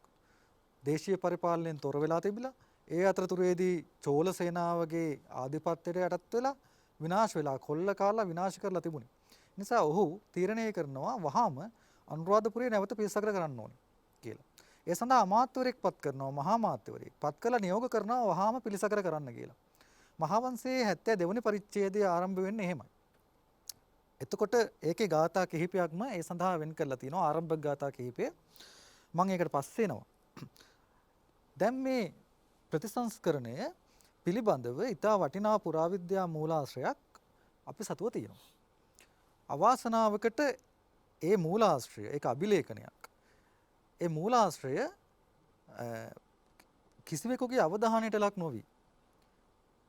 දේශීය පරිපාලනයෙන් තොර වෙලා තිබිලා ඒ අතරතුරේදී චෝල සේනාවගේ ආධිපත්‍යයට යටත් වෙලා විනාශ වෙලා කොල්ල කාලා විනාශ කරලා තිබුණේ. නිසා ඔහු තීරණය කරනවා වහාම අනුරාධපුරය නැවත පිළිසකර කරන්න ඕනේ කියලා. ඒ සඳහා අමාත්‍යවරයෙක් පත් කරනවා මහා මාත්‍යවරයෙක්. පත් කළා නියෝග කරනවා වහාම පිළිසකර කරන්න කියලා. මහා වංශයේ 72 වෙනි පරිච්ඡේදය ආරම්භ වෙන්නේ එහෙමයි. එතකොට ඒකේ ගාථා කිහිපයක්ම ඒ සඳහා වෙන් කරලා තියෙනවා ආරම්භක ගාථා කිහිපය. මම ඒකට පස්සේ එනවා. දැන් මේ ප්‍රතිසංස්කරණය පිළිබඳව ඉතා වටිනා පුරාවිද්‍යා මූලාශ්‍රයක් අපි සතුව තියෙනවා. අවාසනාවකට ඒ මූලාශ්‍රය ඒක අභිලේඛනයක්. ඒ මූලාශ්‍රය කිසිවෙකුගේ අවධානයට ලක් නොවි.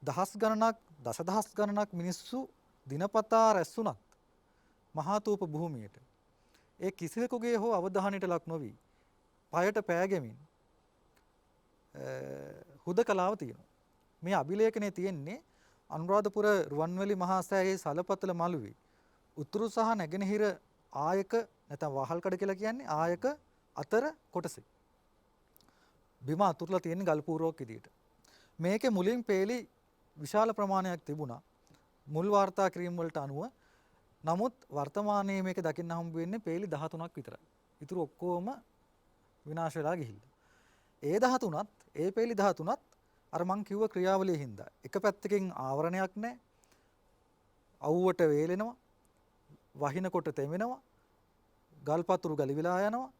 දහස් ගණනක් දසදහස් ගණනක් මිනිස්සු දිනපතා රැස්ුණත් මහා තූප භූමියට ඒ කිසිවෙකුගේ හෝ අවධානයට ලක් නොවි. පයට පෑගෙමින් හුදකලාව තියෙනවා. මේ අභිලේඛනයේ තියෙන්නේ අනුරාධපුර රුවන්වැලි මහා සෑයේ සලපතල මළුවේ උතුරු සහ නැගෙනහිර ආයක නැත්නම් වහල්කඩ කියලා කියන්නේ ආයක අතර කොටසේ. බිම අතුරලා තියෙන ගල් පූරෝක් විදියට. මේකේ මුලින් පේලි විශාල ප්‍රමාණයක් තිබුණා. මුල් වාර්තා කිරීම වලට අනුව නමුත් වර්තමානයේ මේක දකින්න හම්බ වෙන්නේ පේලි 13ක් විතරයි. ඉතුරු ඔක්කොම විනාශ වෙලා ගිහිල්ලා. ඒ 13ත් ඒ පේලි 13ත් අර මං කිව්ව ක්‍රියාවලිය හින්දා එක පැත්තකින් ආවරණයක් නැහැ. අවුවට වේලෙනවා. වහිනකොට තෙමෙනවා. ගල්පතුරු ගලිවිලා යනවා.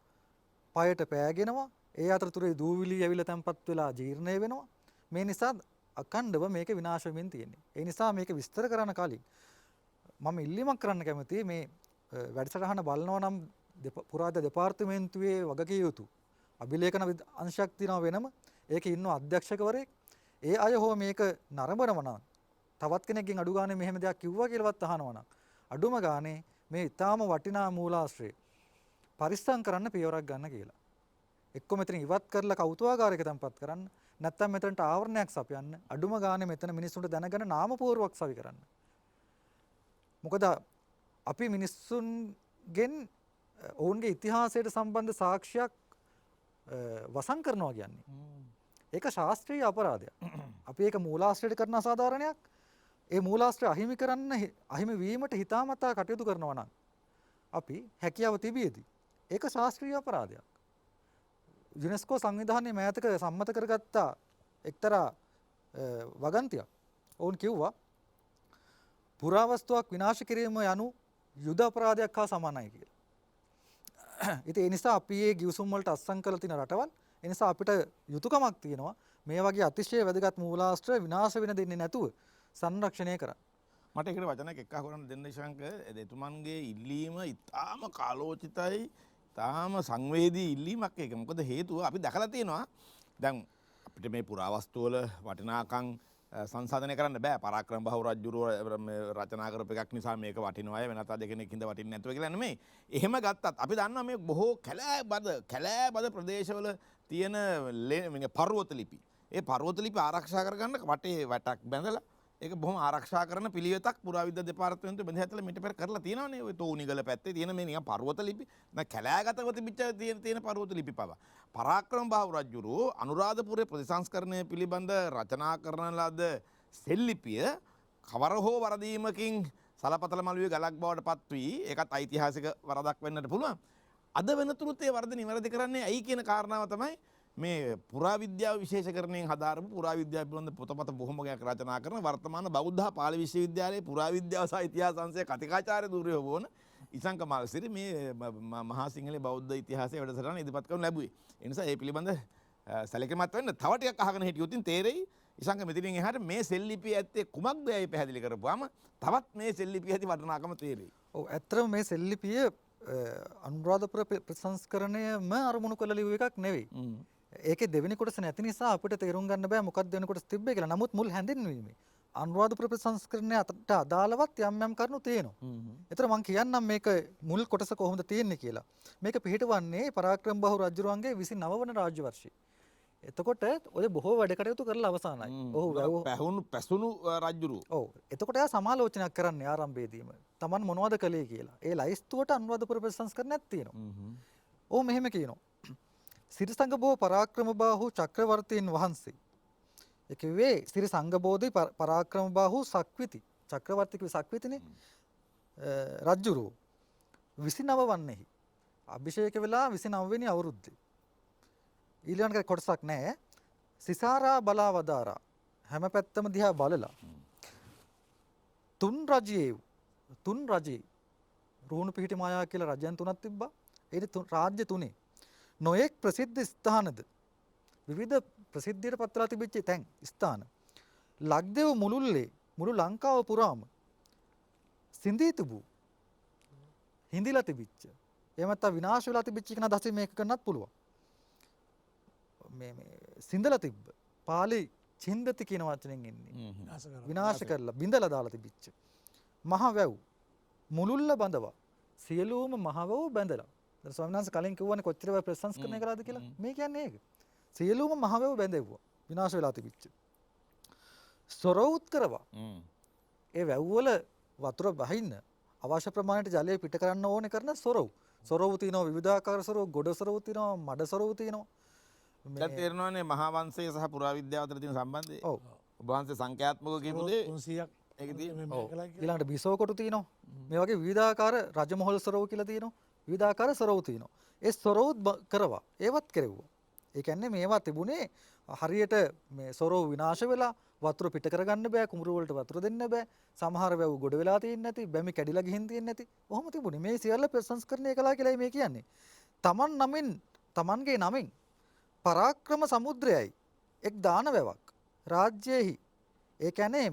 පයට පෑගෙනවා. ඒ අතරතුරේ දූවිලි ඇවිල්ලා තැම්පත් වෙලා ජීර්ණය වෙනවා. මේ නිසා අකණ්ඩව මේක විනාශ වෙමින් තියෙන්නේ. ඒ නිසා මේක විස්තර කරන්න කලින් මම ඉල්ලීමක් කරන්න කැමතියි මේ වැඩසටහන බලනවා නම් පුරාද දෙපාර්තමේන්තුවේ වගකිය යුතු අභිලේඛන අංශයක් තියෙනවා වෙනම. ඒකේ ඉන්න අධ්‍යක්ෂකවරයෙක් ඒ අය හෝ මේක නරඹනවා නම් තවත් කෙනෙක්ගෙන් අඩු ගානේ මෙහෙම දෙයක් කිව්වා කියලාවත් අහනවා නම් අඩුම ගානේ මේ ඊටාම වටිනා මූලාශ්‍රය පරිස්සම් කරන්න පියවරක් ගන්න කියලා. එක්ක මෙතන ඉවත් කරලා කෞතුකාගාරයක තැන්පත් කරන්න. නැත්තම් මෙතනට ආවරණයක් සපයන්න. අඩුම ගානේ මෙතන මිනිස්සුන්ට දැනගෙන නාමපුවරුවක් සවි කරන්න. මොකද අපි මිනිස්සුන්ගෙන් ඔවුන්ගේ ඉතිහාසයට සම්බන්ධ සාක්ෂියක් වසන් කරනවා කියන්නේ. ඒක ශාස්ත්‍රීය අපරාධයක්. අපි ඒක මූලාශ්‍රයට කරන අසාධාරණයක්. ඒ මූලාශ්‍රය අහිමි වීමට හිතාමතා කටයුතු කරනවා නම් අපි හැකියාව තිබියදී ඒක ශාස්ත්‍රීය අපරාධයක්. යුනෙස්කෝ සංවිධානයේ මෑතක සම්මත කරගත්ත එක්තරා වගන්තියක්. ඔවුන් කිව්වා පුරාවස්තුවක් විනාශ කිරීම යනු යුද අපරාධයක් හා සමානයි කියලා. ඉතින් ඒ නිසා අපි මේ ගිවිසුම් වලට අත්සන් කරලා තියෙන රටවල් ඒ නිසා අපිට යුතුයකමක් තියෙනවා මේ වගේ අතිශය වැදගත් මූලාශ්‍ර විනාශ වෙන දෙන්නේ නැතුව සංරක්ෂණය කරන්න. මට ඒකට වචනයක් එක්ක කරන්න දෙන්න ශාංක එතුමන්ගේ ඉල්ලීම ඉතාම කාලෝචිතයි තාම සංවේදී ඉල්ලීමක් ඒක. මොකද හේතුව අපි දැකලා තියෙනවා දැන් අපිට මේ පුරාවස්තු වල වටිනාකම් සංසාධනය කරන්න බෑ. පරාක්‍රම බහුව රජුරෝ රචනා කරපු එකක් නිසා මේක වටිනවා වෙනත් දෙකෙනෙක් හින්දා වටින්නේ නැතුව කියලා නෙමෙයි. එහෙම ගත්තත් අපි දන්නවා මේ බොහෝ කැලෑබද ප්‍රදේශවල තියෙන පර්වත ලිපි. ඒ පර්වත ලිපි ආරක්ෂා කරගන්න වටේ වැටක් බැඳලා ඒක බොහොම ආරක්ෂා කරන පිළිවෙතක් පුරාවිද්‍යා දෙපාර්තමේන්තුව බෙදහැතල මිට පෙර කරලා තියෙනවානේ. ඔය තෝනිගල පැත්තේ තියෙන මේ නිකන් පර්වත ලිපි නැ කැලෑගතව තිබිච්ච තියෙන පර්වත ලිපි පවා. පරාක්‍රම බාහු රජුරෝ අනුරාධපුරයේ ප්‍රතිසංස්කරණය පිළිබඳ රචනා කරන ලද සෙල්ලිපිය කවර හෝ වරදීමකින් සලපතල මළුවේ ගලක් බවට පත් වී ඒකත් ඓතිහාසික වරදක් වෙන්නට පුළුවන්. අද වෙනතුරුත් ඒ වරද නිවැරදි කරන්නේ ඇයි කියන කාරණාව තමයි මේ පුරාවිද්‍යාව විශේෂකරණයෙන් හදාරපු පුරාවිද්‍යාව පිළිබඳ පොතපත බොහොමයක් රචනා කරන වර්තමාන බෞද්ධ පාලි විශ්වවිද්‍යාලයේ පුරාවිද්‍යාව සහ ඉතිහාස අංශයේ කතිකාචාර්ය ධූරයෝ වුණ ඉසංක මාල්සිරි මේ මහා සිංහලේ බෞද්ධ ඉතිහාසයේ වැඩසටහන ඉදිරිපත් කරනු ලැබුවේ. ඒ නිසා ඒ පිළිබඳ සැලකිලිමත් වෙන්න තව ටිකක් අහගෙන හිටියොත් තේරෙයි ඉසංක මෙතනින් එහාට මේ සෙල්ලිපිය ඇත්තේ කුමක්ද යයි පැහැදිලි කරපුවාම තවත් මේ සෙල්ලිපිය ඇති වටිනාකම තේරෙයි. ඔව් ඇත්තටම මේ සෙල්ලිපිය අනුරාධපුර ප්‍රතිසංස්කරණයම අරමුණු කරලා ලියුව එකක් නෙවෙයි. ඒකේ දෙවෙනි කොටස නැති නිසා අපිට තේරුම් ගන්න බෑ මොකක්ද දෙවෙනි කොටස තිබ්බේ කියලා. නමුත් මුල් හැඳින්වීමේ අනුරාධපුර ප්‍රතිසංස්කරණය අතට අදාළවත් යම් යම් කරුණු තියෙනවා. ඒතර මම කියන්නම් මේක මුල් කොටස කොහොමද තියෙන්නේ කියලා. මේක පිළිහිටවන්නේ පරාක්‍රම බහු රජුරුවන්ගේ 29 වන රාජ්‍ය වර්ෂයේ. එතකොට ඔය බොහෝ වැඩ කටයුතු කරලා අවසానයි. පැසුණු රජුරු. ඔව්. එතකොට එයා සමාලෝචනයක් කරන්නේ ආරම්භයේදීම. Taman මොනවද කළේ කියලා. ඒ ලයිස්තුවට අනුරාධපුර ප්‍රතිසංස්කරණයක් තියෙනවා. ඔව් මෙහෙම කියනවා. සිරිසංගබෝ පරාක්‍රම බාහු චක්‍රවර්තීන් වහන්සේ. ඒ කිව්වේ සිරිසංගබෝධි පරාක්‍රම බාහු සක්විති. චක්‍රවර්ති කිව්වේ සක්විතිනේ. රජුරු 29 වන්නේහි. අභිෂේක වෙලා 29 වෙනි අවුරුද්දේ. ඊළඟ කොටසක් නැහැ. සිසාරා බලාවදාරා හැම පැත්තම දිහා බලලා තුන් රජේ රුහුණු පිහිටි මායා කියලා රජයන් තුනක් තිබ්බා. ඒ රාජ්‍ය තුනේ නොයෙක් ප්‍රසිද්ධ ස්ථානද විවිධ ප්‍රසිද්ධියට පත්වලා තිබිච්ච තැන් ස්ථාන ලක්දෙව් මුළුල්ලේ මුළු ලංකාව පුරාම සිඳී තිබූ හිඳිලා තිබිච්ච එහෙම නැත්නම් විනාශ වෙලා තිබිච්ච එක නදහස මේක කරන්නත් පුළුවන් මේ සිඳලා තිබ්බ පාලි චින්දති කියන වචනෙන් එන්නේ විනාශ කරලා බිඳලා දාලා තිබිච්ච මහ වැව් මුළුල්ල බඳවා සියලුම මහ වැව් බැඳලා ස්වාමීන් වහන්සේ කලින් කිව්වනේ කොච්චර ප්‍රතිසංස්කරණය කළාද කියලා. මේ කියන්නේ ඒක. සියලුම මහවැව බැඳෙව්වා. විනාශ වෙලා තිබිච්ච. සොරවුත් කරවා. ඒ වැව් වල වතුර බහින්න අවශ්‍ය ප්‍රමාණයට ජලය පිට කරන්න ඕනේ කරන සොරව්. සොරව් තියෙනවා විවිධාකාර සොරව්, ගොඩ සොරව් තියෙනවා, මඩ සොරව් තියෙනවා. දැන් තේරෙනවානේ මහා වංශය සහ පුරාවිද්‍යාව අතර තියෙන සම්බන්ධය. ඔව්. ඔබ වහන්සේ සංඛ්‍යාත්මකව කියපු දේ 300ක් මේකේ තියෙන්නේ. මේ ඔව්. කළා කියලා. ඊළඟට බිසෝ කොටු තියෙනවා. මේ වගේ විවිධාකාර රජමහල් සොරව් කියලා තියෙනවා. විවිධාකාර සොරව් තියෙනවා. ඒ සොරව් කරවා. ඒවත් කෙරෙව්වා. ඒ කියන්නේ මේවා තිබුණේ හරියට මේ සොරව් විනාශ වෙලා වතුර පිට කරගන්න බෑ, කුඹුරු වලට වතුර දෙන්න බෑ. සමහර වැව් ගොඩ වෙලා තියෙන්නේ නැති, බැමි කැඩිලා ගිහින් තියෙන්නේ නැති. ඔහොම තිබුණේ. මේ සියල්ල ප්‍රසංස්කරණය කළා කියලා මේ කියන්නේ. තමන්ගේ නමින් පරාක්‍රම සමුද්‍රයයි එක් දාන වැවක් රාජ්‍යයෙහි. ඒ කියන්නේ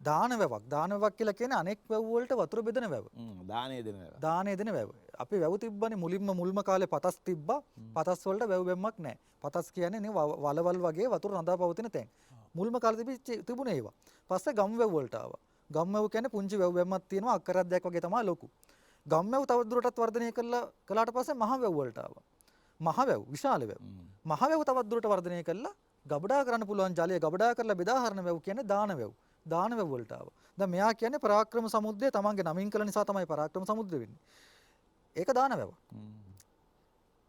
දාන වැවක් කියලා කියන්නේ අනෙක් වැව් වලට වතුර බෙදෙන වැව. දානේ දෙන ඒවා. දානේ දෙන වැව. අපි වැව් තිබ්බනේ මුල්ම කාලේ පතස් තිබ්බා. පතස් වලට වැව් බැම්මක් නැහැ. පතස් කියන්නේ නේ වලවල් වගේ වතුර රඳා පවතින තැන්. මුල්ම කාලේ තිබුණේ ඒවා. පස්සේ ගම් වැව් වලට ආවා. ගම් වැව් කියන්නේ පුංචි වැව් බැම්මක් තියෙනවා අක්කරයක් දෙයක් වගේ තමයි ලොකු. ගම් වැව් තව දුරටත් වර්ධනය කළාට පස්සේ මහ වැව් වලට ආවා. මහ වැව් විශාල වැව්. මහ වැව් තවත් දුරට වර්ධනය කළා ගබඩා කරන්න පුළුවන් ජලය ගබඩා කරලා බෙදා හරින වැව් කියන්නේ දාන වැව්. දාන වැව් වලට ආවා. දැන් මෙයා කියන්නේ පරාක්‍රම සමුද්‍රය තමන්ගේ නමින් කළ නිසා තමයි පරාක්‍රම සමුද්‍රය වෙන්නේ. ඒක දාන වැවක්.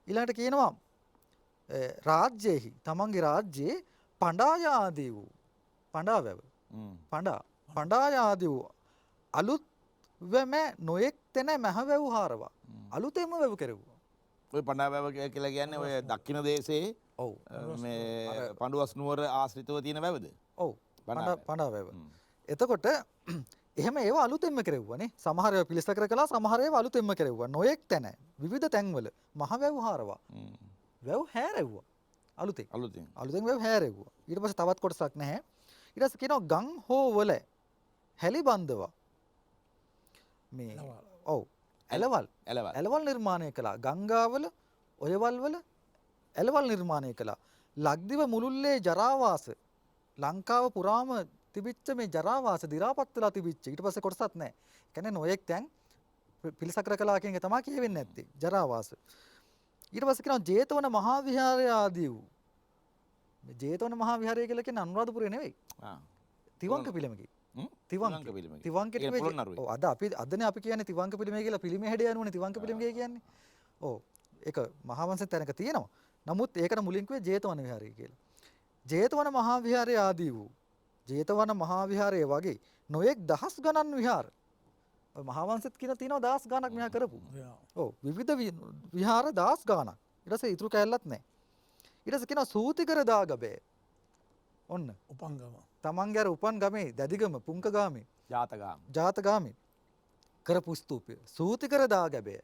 ඊළඟට කියනවා රාජ්‍යයෙහි තමන්ගේ රාජ්‍යයේ පඬායාදී වූ පඬා වැව. පඬායාදී වූ අලුත් වැම නොයෙක් තැන මහවැව් හාරවා. අලුතෙන්ම වැව් කෙරෙව්වා. ඔය පඬාවැව කියලා කියන්නේ ඔය දක්ෂිණ දේශයේ ඔව් මේ පඬුවස් නුවර ආශ්‍රිතව තියෙන වැවද? ඔව් පඬාවැව. එතකොට එහෙම ඒවා අලුතෙන්ම කෙරෙව්වනේ. සමහර ඒවා පිළිසකර කළා, සමහර ඒවා අලුතෙන්ම කෙරෙව්වා. නොයෙක් තැන විවිධ තැන්වල මහවැව් හාරවා. වැව් හැරෙව්වා. අලුතෙන් වැව් හැරෙව්වා. ඊට පස්සේ තවත් කොටසක් නැහැ. ඊට පස්සේ කියනවා ගම් හෝ වල හැලි බන්දවා. මේ ඔව් ඇලවල් නිර්මාණය කළා. ගංගාවල ඔයවල් වල ඇලවල් නිර්මාණය කළා. ලක්දිව මුළුල්ලේ ජරාවාස ලංකාව පුරාම තිබිච්ච මේ ජරාවාස දි รา පත් වෙලා තිබිච්ච. ඊට පස්සේ කොටසක් නැහැ. කියන්නේ නොයෙක් තැන් පිළිසකර කළා කියන එක තමයි කියවෙන්නේ නැත්තේ. ජරාවාස. ඊට පස්සේ කියනවා ජේතවන මහා විහාරය ආදී වූ. මේ ජේතවන මහා විහාරය කියලා කියන්නේ අනුරාධපුරේ නෙවෙයි. තිවංක පිළිමකේ. තිවංකෙට ඔව් අදනේ අපි කියන්නේ තිවංක පිළිමය කියලා පිළිමේ හැඩය යනුවනේ තිවංක පිළිමය කියන්නේ. ඔව් ඒක මහාවංශෙන් තැනක තියෙනවා. නමුත් ඒකට මුලින් කිව්වේ ජේතවන විහාරය කියලා. ජේතවන මහා විහාරය ආදී වූ ජේතවන මහා විහාරය වගේ නොයෙක් දහස් ගණන් විහාර. ඔය මහාවංශෙත් කියන තියෙනවා දහස් ගණක් මෙහා කරපු. ඔව් විවිධ විහාර දහස් ගණක්. ඊට පස්සේ ඉතුරු කැලලත් නැහැ. ඊට පස්සේ කියනවා සූතිකර දාගබේ. ඔන්න උපංගම. තමන්ගේ අර උපන් ගමේ දැදිගම පුංකගාමේ ජාතගාමේ කරපු ස්තූපය සූතිකර දාගැබය.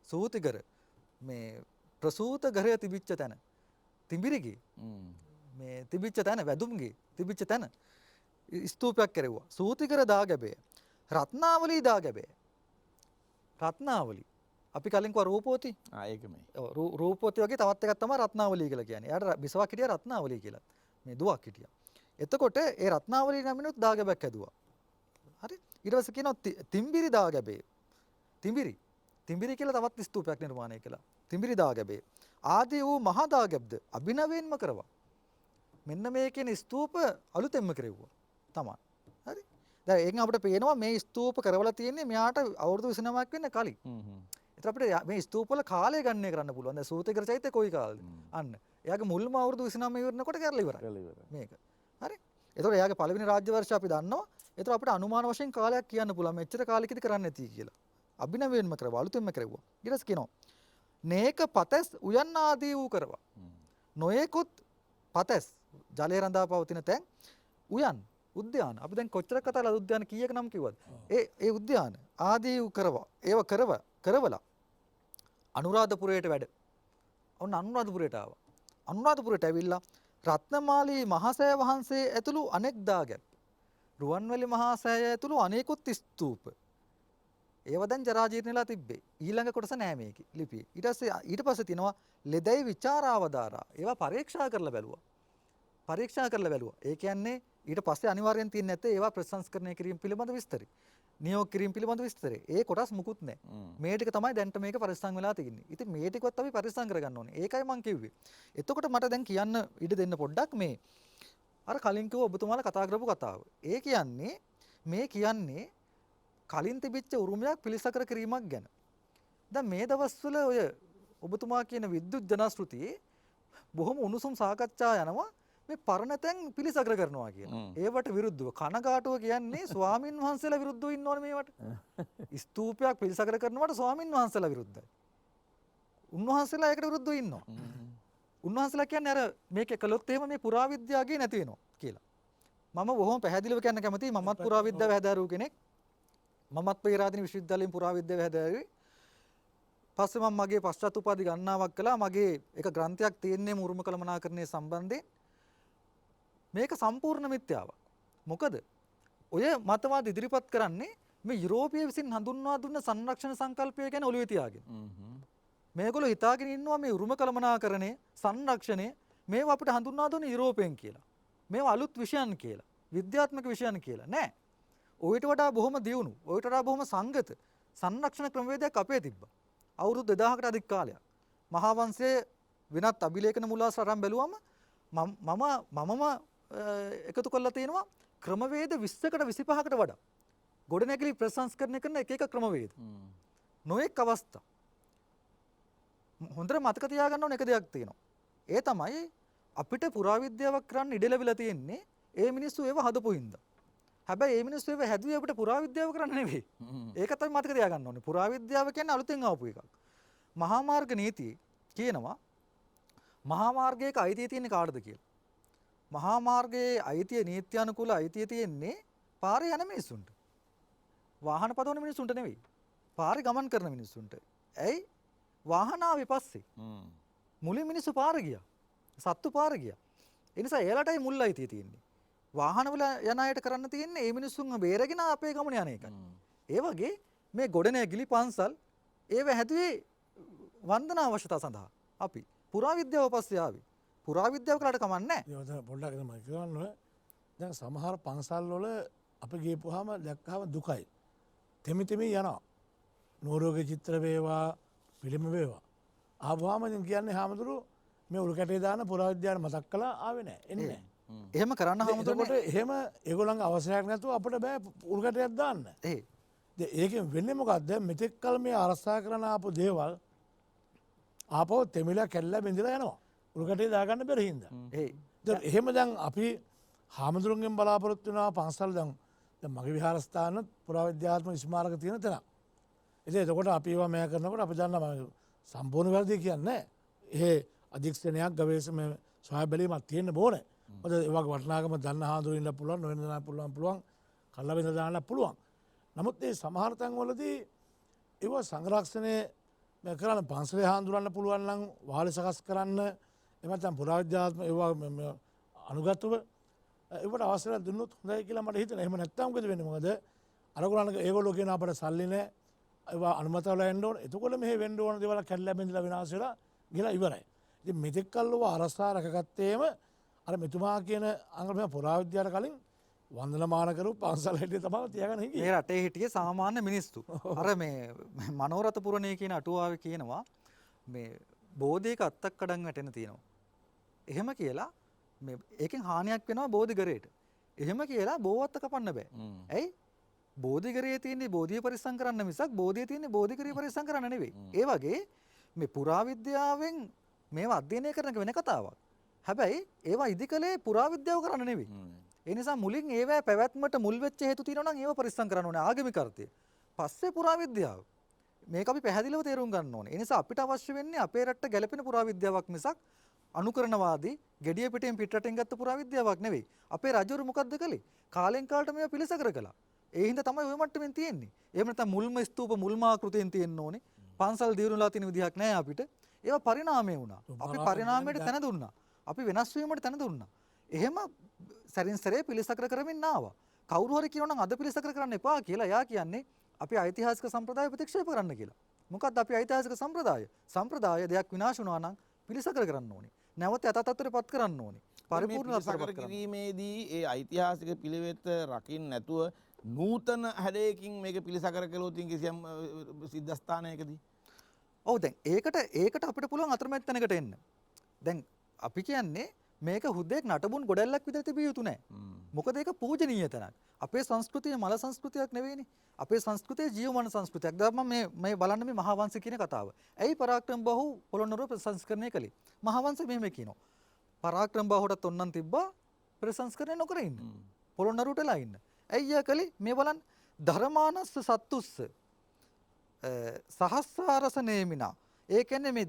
සූතිකර මේ ප්‍රසූත ගරය තිබිච්ච තැන තිඹිරිගේ මේ තිබිච්ච තැන වැදුම්ගේ තිබිච්ච තැන ස්තූපයක් කෙරෙව්වා. සූතිකර දාගැබය. රත්නාවලී දාගැබය. රත්නාවලී අපි කලින් කිව්වා රූපෝති. ඒකමයි. රූපෝති වගේ තවත් එකක් තමයි රත්නාවලී කියලා කියන්නේ. එයාට බිසවක් හිටියා රත්නාවලී කියලා. මේ දුවක් හිටියා. එතකොට ඒ රත්නාවලී නමිනුත් දාගැබක් හැදුවා. හරි. ඊට පස්සේ කියනවා තිඹිරි දාගැබේ. තිඹිරි කියලා තවත් ස්තූපයක් නිර්මාණය කළා. තිඹිරි දාගැබේ. ආදී වූ මහා දාගැබ්ද අභිනවයෙන්ම කරවා. මෙන්න මේ කියන ස්තූප අලුතෙන්ම කෙරෙව්වා. තමයි. හරි. දැන් ඒකෙන් අපිට පේනවා මේ ස්තූප කරවලා තියෙන්නේ මෙයාට අවුරුදු 29ක් වෙන්න කලින්. ඒතර අපිට මේ ස්තූප වල කාලය ගණනය කරන්න පුළුවන්. දැන් සූතිකර චෛත්‍ය කොයි කාලෙද? අන්න. එයාගේ මුල්ම අවුරුදු 29 ඉවරනකොට කරලා ඉවරයි. මේක. හරි. එතකොට එයාගේ පළවෙනි රාජ්‍ය වර්ෂය අපි දන්නවා. එතකොට අපිට අනුමාන වශයෙන් කාලයක් කියන්න පුළුවන්. මෙච්චර කාලෙකදී කරන්නේ නැති කියලා. අභිනවයෙන්ම කරවා අලුතෙන්ම කරවුවා. ඊට පස්සේ කියනවා නේක පතස් උයන් ආදී වූ කරවා. නොයෙකුත් පතස් ජලය රඳා පවතින තැන් උයන් උද්‍යාන. අපි දැන් කොච්චර කතා කළාද උද්‍යාන කීයක නම් කිව්වද? ඒ උද්‍යාන ආදී වූ කරවා. ඒව කරවලා අනුරාධපුරයට වැඩ. ඔන්න අනුරාධපුරයට ආවා. අනුරාධපුරයට ඇවිල්ලා රත්නමාලී මහසෑය වහන්සේ ඇතුළු අනෙක් දාගැබ්. රුවන්වැලි මහසෑය ඇතුළු අනෙකුත් ස්තූප. ඒව දැන් ජරා ජීර්ණලා තිබ්බේ. ඊළඟ කොටස නෑ මේකේ ලිපියේ. ඊට පස්සේ තියෙනවා ලෙදයි විචාරාවදාරා. ඒවා පරීක්ෂා කරලා බැලුවා. ඒ කියන්නේ ඊට පස්සේ අනිවාර්යෙන් තියෙන්නේ නැත්තේ ඒවා ප්‍රසංස්කරණය කිරීම පිළිබඳ විස්තරي. නියෝග කිරීම පිළිබඳ විස්තරي. ඒ කොටස් මුකුත් නැහැ. මේ ටික තමයි දැන්ට මේක පරිස්සම් වෙලා තියෙන්නේ. ඉතින් මේ ටිකවත් අපි පරිස්සම් කරගන්න ඕනේ. ඒකයි මම කිව්වේ. එතකොට මට දැන් කියන්න ඉඩ දෙන්න පොඩ්ඩක් මේ අර කලින් කිව්ව ඔබතුමාලා කතා කරපු කතාව. ඒ කියන්නේ කලින් තිබිච්ච උරුමයක් පිළිසකර කිරීමක් ගැන. දැන් මේ දවස්වල ඔය ඔබතුමා කියන විද්‍යුත් ජනශ්‍රුතියේ බොහොම උණුසුම් සාකච්ඡා යනවා මේ පරණ තැන් පිළිසකර කරනවා කියලා. ඒවට විරුද්ධව කනගාටුව කියන්නේ ස්වාමින් වහන්සේලා විරුද්ධව ඉන්නවනේ මේවට. ස්තූපයක් පිළිසකර කරනවට ස්වාමින් වහන්සේලා විරුද්ධයි. උන්වහන්සේලා ඒකට විරුද්ධව ඉන්නවා. උන්වහන්සේලා කියන්නේ අර මේක කළොත් එහෙම මේ පුරාවිද්‍යාවගේ නැති වෙනවා කියලා. මම බොහොම පැහැදිලිව කියන්න කැමතියි මමත් පුරාවිද්‍යාව හැදෑරුව කෙනෙක්. මමත් පේරාදෙණි විශ්වවිද්‍යාලයෙන් පුරාවිද්‍යාව හැදෑරුවේ. පස්සේ මම මගේ පශ්චාත් උපාධි ගණනාවක් කළා. මගේ එක ග්‍රන්ථයක් තියෙන්නේ උරුම කළමනාකරණයේ සම්බන්ධයෙන්. මේක සම්පූර්ණ මිත්‍යාවක්. මොකද ඔය මතවාද ඉදිරිපත් කරන්නේ මේ යුරෝපීය විසින් හඳුන්වා දුන්න සංරක්ෂණ සංකල්පය ගැන ඔළුවේ තියාගෙන. මේගොල්ලෝ හිතාගෙන ඉන්නවා මේ උරුම කළමනාකරණය සංරක්ෂණය මේවා අපිට හඳුන්වා දුන්නේ යුරෝපයෙන් කියලා. මේවා අලුත් විෂයන් කියලා. විද්‍යාත්මක විෂයන් කියලා. නෑ. ඔයිට වඩා බොහොම දියුණු, ඔයිට වඩා බොහොම සංගත සංරක්ෂණ ක්‍රමවේදයක් අපේ තිබ්බා. අවුරුදු 2000කට අධික කාලයක්. මහා වංශයේ වෙනත් අභිලේඛන මුලාස අරන් බැලුවම මමම එකතු කරලා තියෙනවා ක්‍රමවේද 20කට 25කට වඩා. ගොඩනැගිලි ප්‍රසංස්කරණය කරන එක ක්‍රමවේද. නොඑක් අවස්ථා. හොඳට මතක තියාගන්න ඕන එක දෙයක් තියෙනවා. ඒ තමයි අපිට පුරාවිද්‍යාවක් කරන්න ඉඩ ලැබිලා තියෙන්නේ ඒ මිනිස්සු ඒව හදපු හින්දා. හැබැයි ඒ මිනිස්සු ඒව හැදුවේ අපිට පුරාවිද්‍යාව කරන්න නෙවෙයි. ඒක තමයි මතක තියාගන්න ඕනේ. පුරාවිද්‍යාව කියන්නේ අලුතෙන් ආපු එකක්. මහා මාර්ග නීතියේ කියනවා මහා මාර්ගයක අයිතිය තියෙන්නේ කාටද කියලා. මහා මාර්ගයේ අයිතිය නීත්‍යානුකූල අයිතිය තියෙන්නේ පාරේ යන මිනිස්සුන්ට. වාහන පදවන මිනිස්සුන්ට නෙවෙයි. පාරේ ගමන් කරන මිනිස්සුන්ට. ඇයි? වාහන ආවේ පස්සේ. මුලින් මිනිස්සු පාර ගියා. සත්තු පාර ගියා. ඒ නිසා එයාලටයි මුල් අයිතිය තියෙන්නේ. වාහනවල යන අයට කරන්න තියෙන්නේ මේ මිනිස්සුන්ව බේරගෙන අපේ ගමන යන එකයි. ඒ වගේ මේ ගොඩනැගිලි පන්සල් ඒව හැදුවේ වන්දනා අවශ්‍යතා සඳහා. අපි පුරාවිද්‍යාව පස්සේ ආවේ. පුරාවිද්‍යාව කරාට කමන්නේ නැහැ. පොඩ්ඩක් මම කියන්න දැන් සමහර පන්සල් වල අපි ගිහපුවාම දැක්කම දුකයි. තෙමි තෙමි යනවා. නෝරෝගේ චිත්‍ර වේවා පිළිම වේවා. ආවම ඉතින් කියන්නේ හාමුදුරුවෝ මේ උල් කැටේ දාන පුරාවිද්‍යාව මතක් කළා ආවේ නැහැ. එන්නේ නැහැ. එහෙම කරන්න හාමුදුරුවෝ එහෙම ඒගොල්ලන්ගේ අවශ්‍යයක් නැතුව අපිට බෑ උල් කැටයක් දාන්න. ඒකෙන් වෙන්නේ මොකද්ද? මෙතෙක් කල මේ අරසා කරන ආපු දේවල් ආපහු තෙමිලා කැල්ලා බෙඳලා යනවා. උල්කටේ දාගන්න බැරි හින්දා. එහෙම දැන් අපි හාමුදුරුවන්ගෙන් බලාපොරොත්තු වෙනවා පන්සල් දැන් මගේ විහාරස්ථාන පුරාවිද්‍යාත්මක ස්මාරක තියෙන තැන. ඉතින් එතකොට අපි ඒවා මෙයා කරනකොට අපි දන්නවා සම්පූර්ණ වැරදි කියන්නේ නැහැ. අධීක්ෂණයක් ගවේෂණ සොයා බැලීමක් තියෙන්න ඕනේ. මොකද ඒ වගේ වටිනාකම දන්න හාමුදුරුවෝ ඉන්න පුළුවන් නොවෙන්න පුළුවන් කල්ලා බෙඳ දාන්න පුළුවන්. නමුත් මේ සමහර තැන්වලදී ඒව සංරක්ෂණය කරන්න පන්සලේ හාමුදුරන්න පුළුවන් නම් වාලි සකස් කරන්න එහෙම නැත්නම් පුරාවිද්‍යාත්මක ඒවා අනුගතව ඒවට අවසරයක් දුන්නොත් හොඳයි කියලා මට හිතෙනවා. එහෙම නැත්නම් මොකද වෙන්නේ? මොකද අරගොල්ලන්ගේ ඒගොල්ලෝ කියන අපට සල්ලි නැහැ. ඒවා අනුමත වෙලා එන්න ඕන. එතකොට මෙහෙ වෙන්න ඕන දේවල් කැඩලා බෙඳලා විනාශ වෙලා ගිහලා ඉවරයි. ඉතින් මෙතෙක් කල්ව අරසා රැකගත්තේම අර මෙතුමා කියන අංගම පුරාවිද්‍යාවට කලින් වන්දනමාන කරු පන්සල් හිටියේ තමයි තියාගෙන හිටියේ. මේ රටේ හිටියේ සාමාන්‍ය මිනිස්සු. අර මේ මනෝරත පුරණේ කියන අටුවාවේ කියනවා මේ බෝධියක අත්තක් කඩන් වැටෙන තියෙනවා. එහෙම කියලා මේ ඒකෙන් හානියක් වෙනවා බෝධිගරේට. එහෙම කියලා බෝවත්ත කපන්න බෑ. ඇයි? බෝධිගරේ තියෙන්නේ බෝධිය පරිස්සම් කරන්න මිසක් බෝධිය තියෙන්නේ බෝධිගරේ පරිස්සම් කරන්න නෙවෙයි. ඒ වගේ මේ පුරාවිද්‍යාවෙන් මේවා අධ්‍යයනය කරන එක වෙන කතාවක්. හැබැයි ඒවා ඉදිකලේ පුරාවිද්‍යාව කරන්න නෙවෙයි. ඒ නිසා මුලින් ඒවැ පැවැත්මට මුල් වෙච්ච හේතු තියෙනවා නම් ඒව පරිස්සම් කරන්න ඕනේ ආගමික අර්ථය. පස්සේ පුරාවිද්‍යාව. මේක අපි පැහැදිලිව තේරුම් ගන්න ඕනේ. ඒ නිසා අපිට අවශ්‍ය වෙන්නේ අපේ රටට ගැළපෙන පුරාවිද්‍යාවක් මිසක් අනුකරණවාදී gediya පිටින් පිටරටින් ගත්ත පුරාවිද්‍යාවක් නෙවෙයි. අපේ රජවරු මොකද්ද කළේ? කාලෙන් කාලට මේවා පිළිසකර කළා. ඒ හින්දා තමයි ওই මට්ටමින් තියෙන්නේ. එහෙම නැත්නම් මුල්ම ස්තූප මුල්ම ආකෘතියෙන් තියෙන්න ඕනේ. පන්සල් දියුණුලා තියෙන විදිහක් නැහැ අපිට. ඒවා පරිණාමය වුණා. අපි පරිණාමයට තැන දුන්නා. අපි වෙනස් වීමට තැන දුන්නා. එහෙම සැරින් සැරේ පිළිසකර කරමින් ආවා. කවුරු හරි කියනවා නම් අද පිළිසකර කරන්න එපා කියලා. එයා කියන්නේ අපි ඓතිහාසික සම්ප්‍රදාය ප්‍රතික්ෂේප කරන්න කියලා. මොකද්ද අපි ඓතිහාසික සම්ප්‍රදාය? සම්ප්‍රදාය දෙයක් විනාශ වුණා නම් පිළිසකර කරන්න ඕනේ. නැවත යථාතත්ත්වයටපත් කරන්න ඕනේ. පරිපූර්ණ සකර කිරීමේදී ඒ ඓතිහාසික පිළිවෙත රකින්න නැතුව නූතන හැඩයකින් මේක පිළිසකර කළොත් කිසියම් සිද්ධාස්ථානයකදී ඔව් දැන් ඒකට අපිට පුළුවන් අතරමැද තැනකට එන්න. දැන් අපි කියන්නේ මේක හුදෙක් නටබුන් ගොඩැල්ලක් විදිහට තිබිය යුතු නැහැ. මොකද ඒක පූජනීය තැනක්. අපේ සංස්කෘතිය මල සංස්කෘතියක් නෙවෙයිනේ. අපේ සංස්කෘතිය ජීවමාන සංස්කෘතියක්. දැන් මම මේ බලන්න මේ මහාවංශ කියන කතාව. ඇයි පරාක්‍රම බහු පොළොන්නරුව ප්‍රසංස්කරණය කළේ? මහාවංශ මෙහෙම කියනවා. පරාක්‍රම බාහුවටත් ඔන්නන් තිබ්බා ප්‍රසංස්කරණය නොකර ඉන්න. පොළොන්නරුවටලා ඉන්න. ඇයි කළේ මේ බලන්න ධර්මානස්ස සත්තුස්ස සහස්සාරස නේමිනා. ඒ කියන්නේ මේ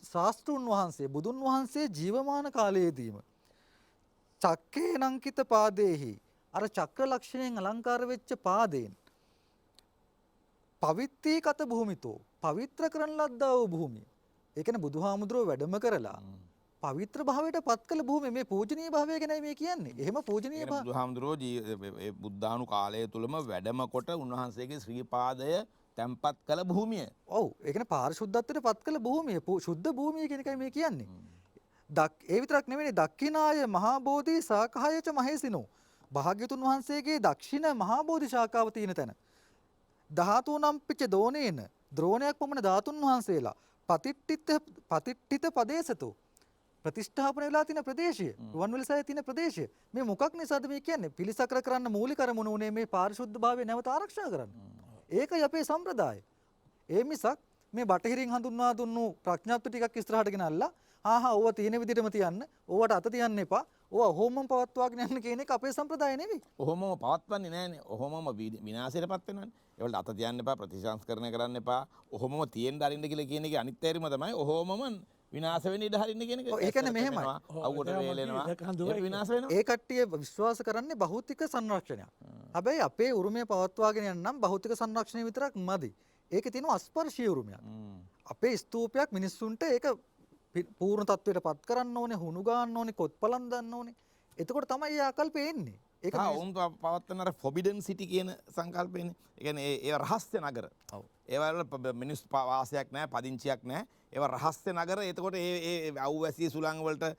ශාස්ත්‍රුන් වහන්සේ බුදුන් වහන්සේ ජීවමාන කාලයේදීම චක්කේ නංකිත පාදේහි අර චක්‍ර ලක්ෂණයෙන් අලංකාර වෙච්ච පාදයෙන් පවිත්‍රී කත භූමිතෝ පවිත්‍ර කරන ලද්දා වූ භූමිය. ඒ කියන්නේ බුදුහාමුදුරුවෝ වැඩම කරලා පවිත්‍ර භාවයට පත් කළ භූමිය මේ පූජනීය භාවය ගැනයි මේ කියන්නේ. එහෙම පූජනීය භාවය බුදුහාමුදුරුවෝ බුද්ධානු කාලය තුලම වැඩම කොට උන්වහන්සේගේ ශ්‍රී පාදය තැන්පත් කළ භූමිය. ඔව් ඒ කියන්නේ පාරිශුද්ධත්වයට පත් කළ භූමිය ශුද්ධ භූමිය කියන එකයි මේ කියන්නේ. ඒ විතරක් නෙවෙයි දක්ඛිනාය මහා බෝධි සාකහයච මහේසිනෝ භාග්‍යතුන් වහන්සේගේ දක්ෂිණ මහා බෝධි ශාඛාව තියෙන තැන 13 පිච්ච දෝනේන ද්‍රෝණයක් පමණ ධාතුන් වහන්සේලා පතිට්ඨිත පදේශතෝ ප්‍රතිෂ්ඨාපන වෙලා තියෙන ප්‍රදේශය රුවන්වැලිසෑය තියෙන ප්‍රදේශය මේ මොකක් නිසාද මේ කියන්නේ පිළිසකර කරන්න මූලික අරමුණ උනේ මේ පාරිශුද්ධ භාවය නැවත ආරක්ෂා කරන්න. ඒකයි අපේ සම්ප්‍රදාය. ඒ මිසක් මේ බටහිරින් හඳුන්වා දුන්නු ප්‍රඥාප්ති ටිකක් ඉස්සරහට ගෙනල්ලා ඕවා තියෙන විදිහටම තියන්න ඕවට අත තියන්න එපා ඕවා ඔහොමම පවත්වාගෙන යන්න කියන එක අපේ සම්ප්‍රදාය නෙවෙයි. ඔහොමම පවත්වන්නේ නැහැනේ. ඔහොමම විනාශයටපත් වෙනවානේ. ඒවලට අත තියන්න එපා ප්‍රතිසංස්කරණය කරන්න එපා. ඔහොමම තියෙන්න අරින්න කියලා කියන එකේ අනිත් තේරුම තමයි ඔහොමම විනාශ වෙන්න ඉඩ හරින්න කියන එක. ඒ කියන්නේ මෙහෙමයි. අවුවට වේලෙනවා. ඒක විනාශ වෙනවා. ඒ කට්ටිය විශ්වාස කරන්නේ භෞතික සංරක්ෂණයක්. හැබැයි අපේ උරුමය පවත්වාගෙන යන්න නම් භෞතික සංරක්ෂණය විතරක් මදි. ඒකේ තියෙන අස්පර්ශීය උරුමයක්. අපේ ස්තූපයක් මිනිස්සුන්ට ඒක පූර්ණ තත්වයට පත් කරන්න ඕනේ, හුණු ගන්න ඕනේ, කොත් පලන් දාන්න ඕනේ. එතකොට තමයි ඒ ආකල්පය එන්නේ. ඒක උන් පවත්වන අර ෆොබිඩන් සිටි කියන සංකල්පයනේ. ඒ කියන්නේ ඒ රහස්‍ය නගර. ඔව්. ඒවල මිනිස් වාසයක් නැහැ, පදිංචියක් නැහැ. ඒවා රහස්‍ය නගර. එතකොට ඒ අවැසි සුළං වලට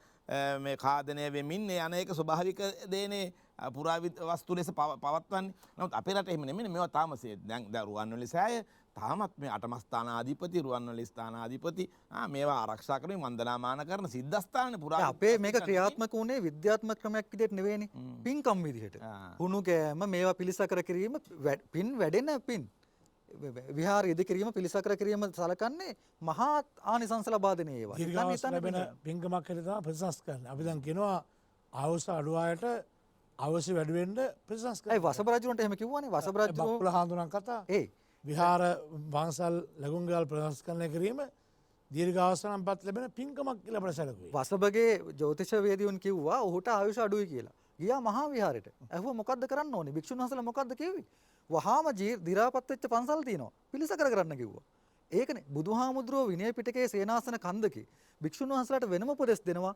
මේ කාදනය වෙමින් ඒ අනේක ස්වභාවික දේනේ පුරාවස්තු ලෙස පවත්වන්නේ. නමුත් අපේ රට එහෙම නෙමෙයි. මේවා තාම දැන් රුවන්වැලිසෑය තාමත් මේ අටම ස්ථානාධිපති රුවන්වැලි ස්ථානාධිපති මේවා ආරක්ෂා කරමින් වන්දනාමාන කරන සිද්ධාස්ථාන පුරා අපේ මේක ක්‍රියාත්මක වුණේ විද්‍යාත්මක ක්‍රමයක් විදිහට නෙවෙයිනේ. පින්කම් විදිහට. හුණු කෑම මේවා පිළිසකර කිරීම පින් වැඩෙන පින්. විහාර ඉදි කිරීම පිළිසකර කිරීම සලකන්නේ මහා ආනිසංස ලබා දෙන ඒවා. දීර්ඝාස ලැබෙන පින්කමක් හැටියට තමයි ප්‍රතිසංස්කරණය. අපි දැන් කියනවා ආවස අඩු අයට අවශ්‍ය වැඩි වෙන්න ප්‍රතිසංස්කරණය. ඒ වසබ රජුන්ට එහෙම කිව්වනේ. වසබ රජු බක්කුල හාමුදුරන් කතා. විහාර වංසල් ලැබුම්ගල් ප්‍රතිසංස්කරණය කිරීම දීර්ඝාසනම්පත් ලැබෙන පින්කමක් කියලා අපිට සැලකුවේ. වසබගේ ජ්‍යොතිෂ වේදියුන් කිව්වා ඔහුට ආයුෂ අඩුයි කියලා. ගියා මහා විහාරයට. ඇහුවා මොකද්ද කරන්න ඕනේ? භික්ෂුන් වහන්සේලා මොකද්ද කිව්වේ? වහාම දි รา පත් වෙච්ච පන්සල් තියෙනවා. පිළිසකර කරන්න කිව්වා. ඒකනේ බුදුහාමුදුරුවෝ විනය පිටකයේ සේනාසන කන්දකේ භික්ෂුන් වහන්සේලාට වෙනම උපදෙස් දෙනවා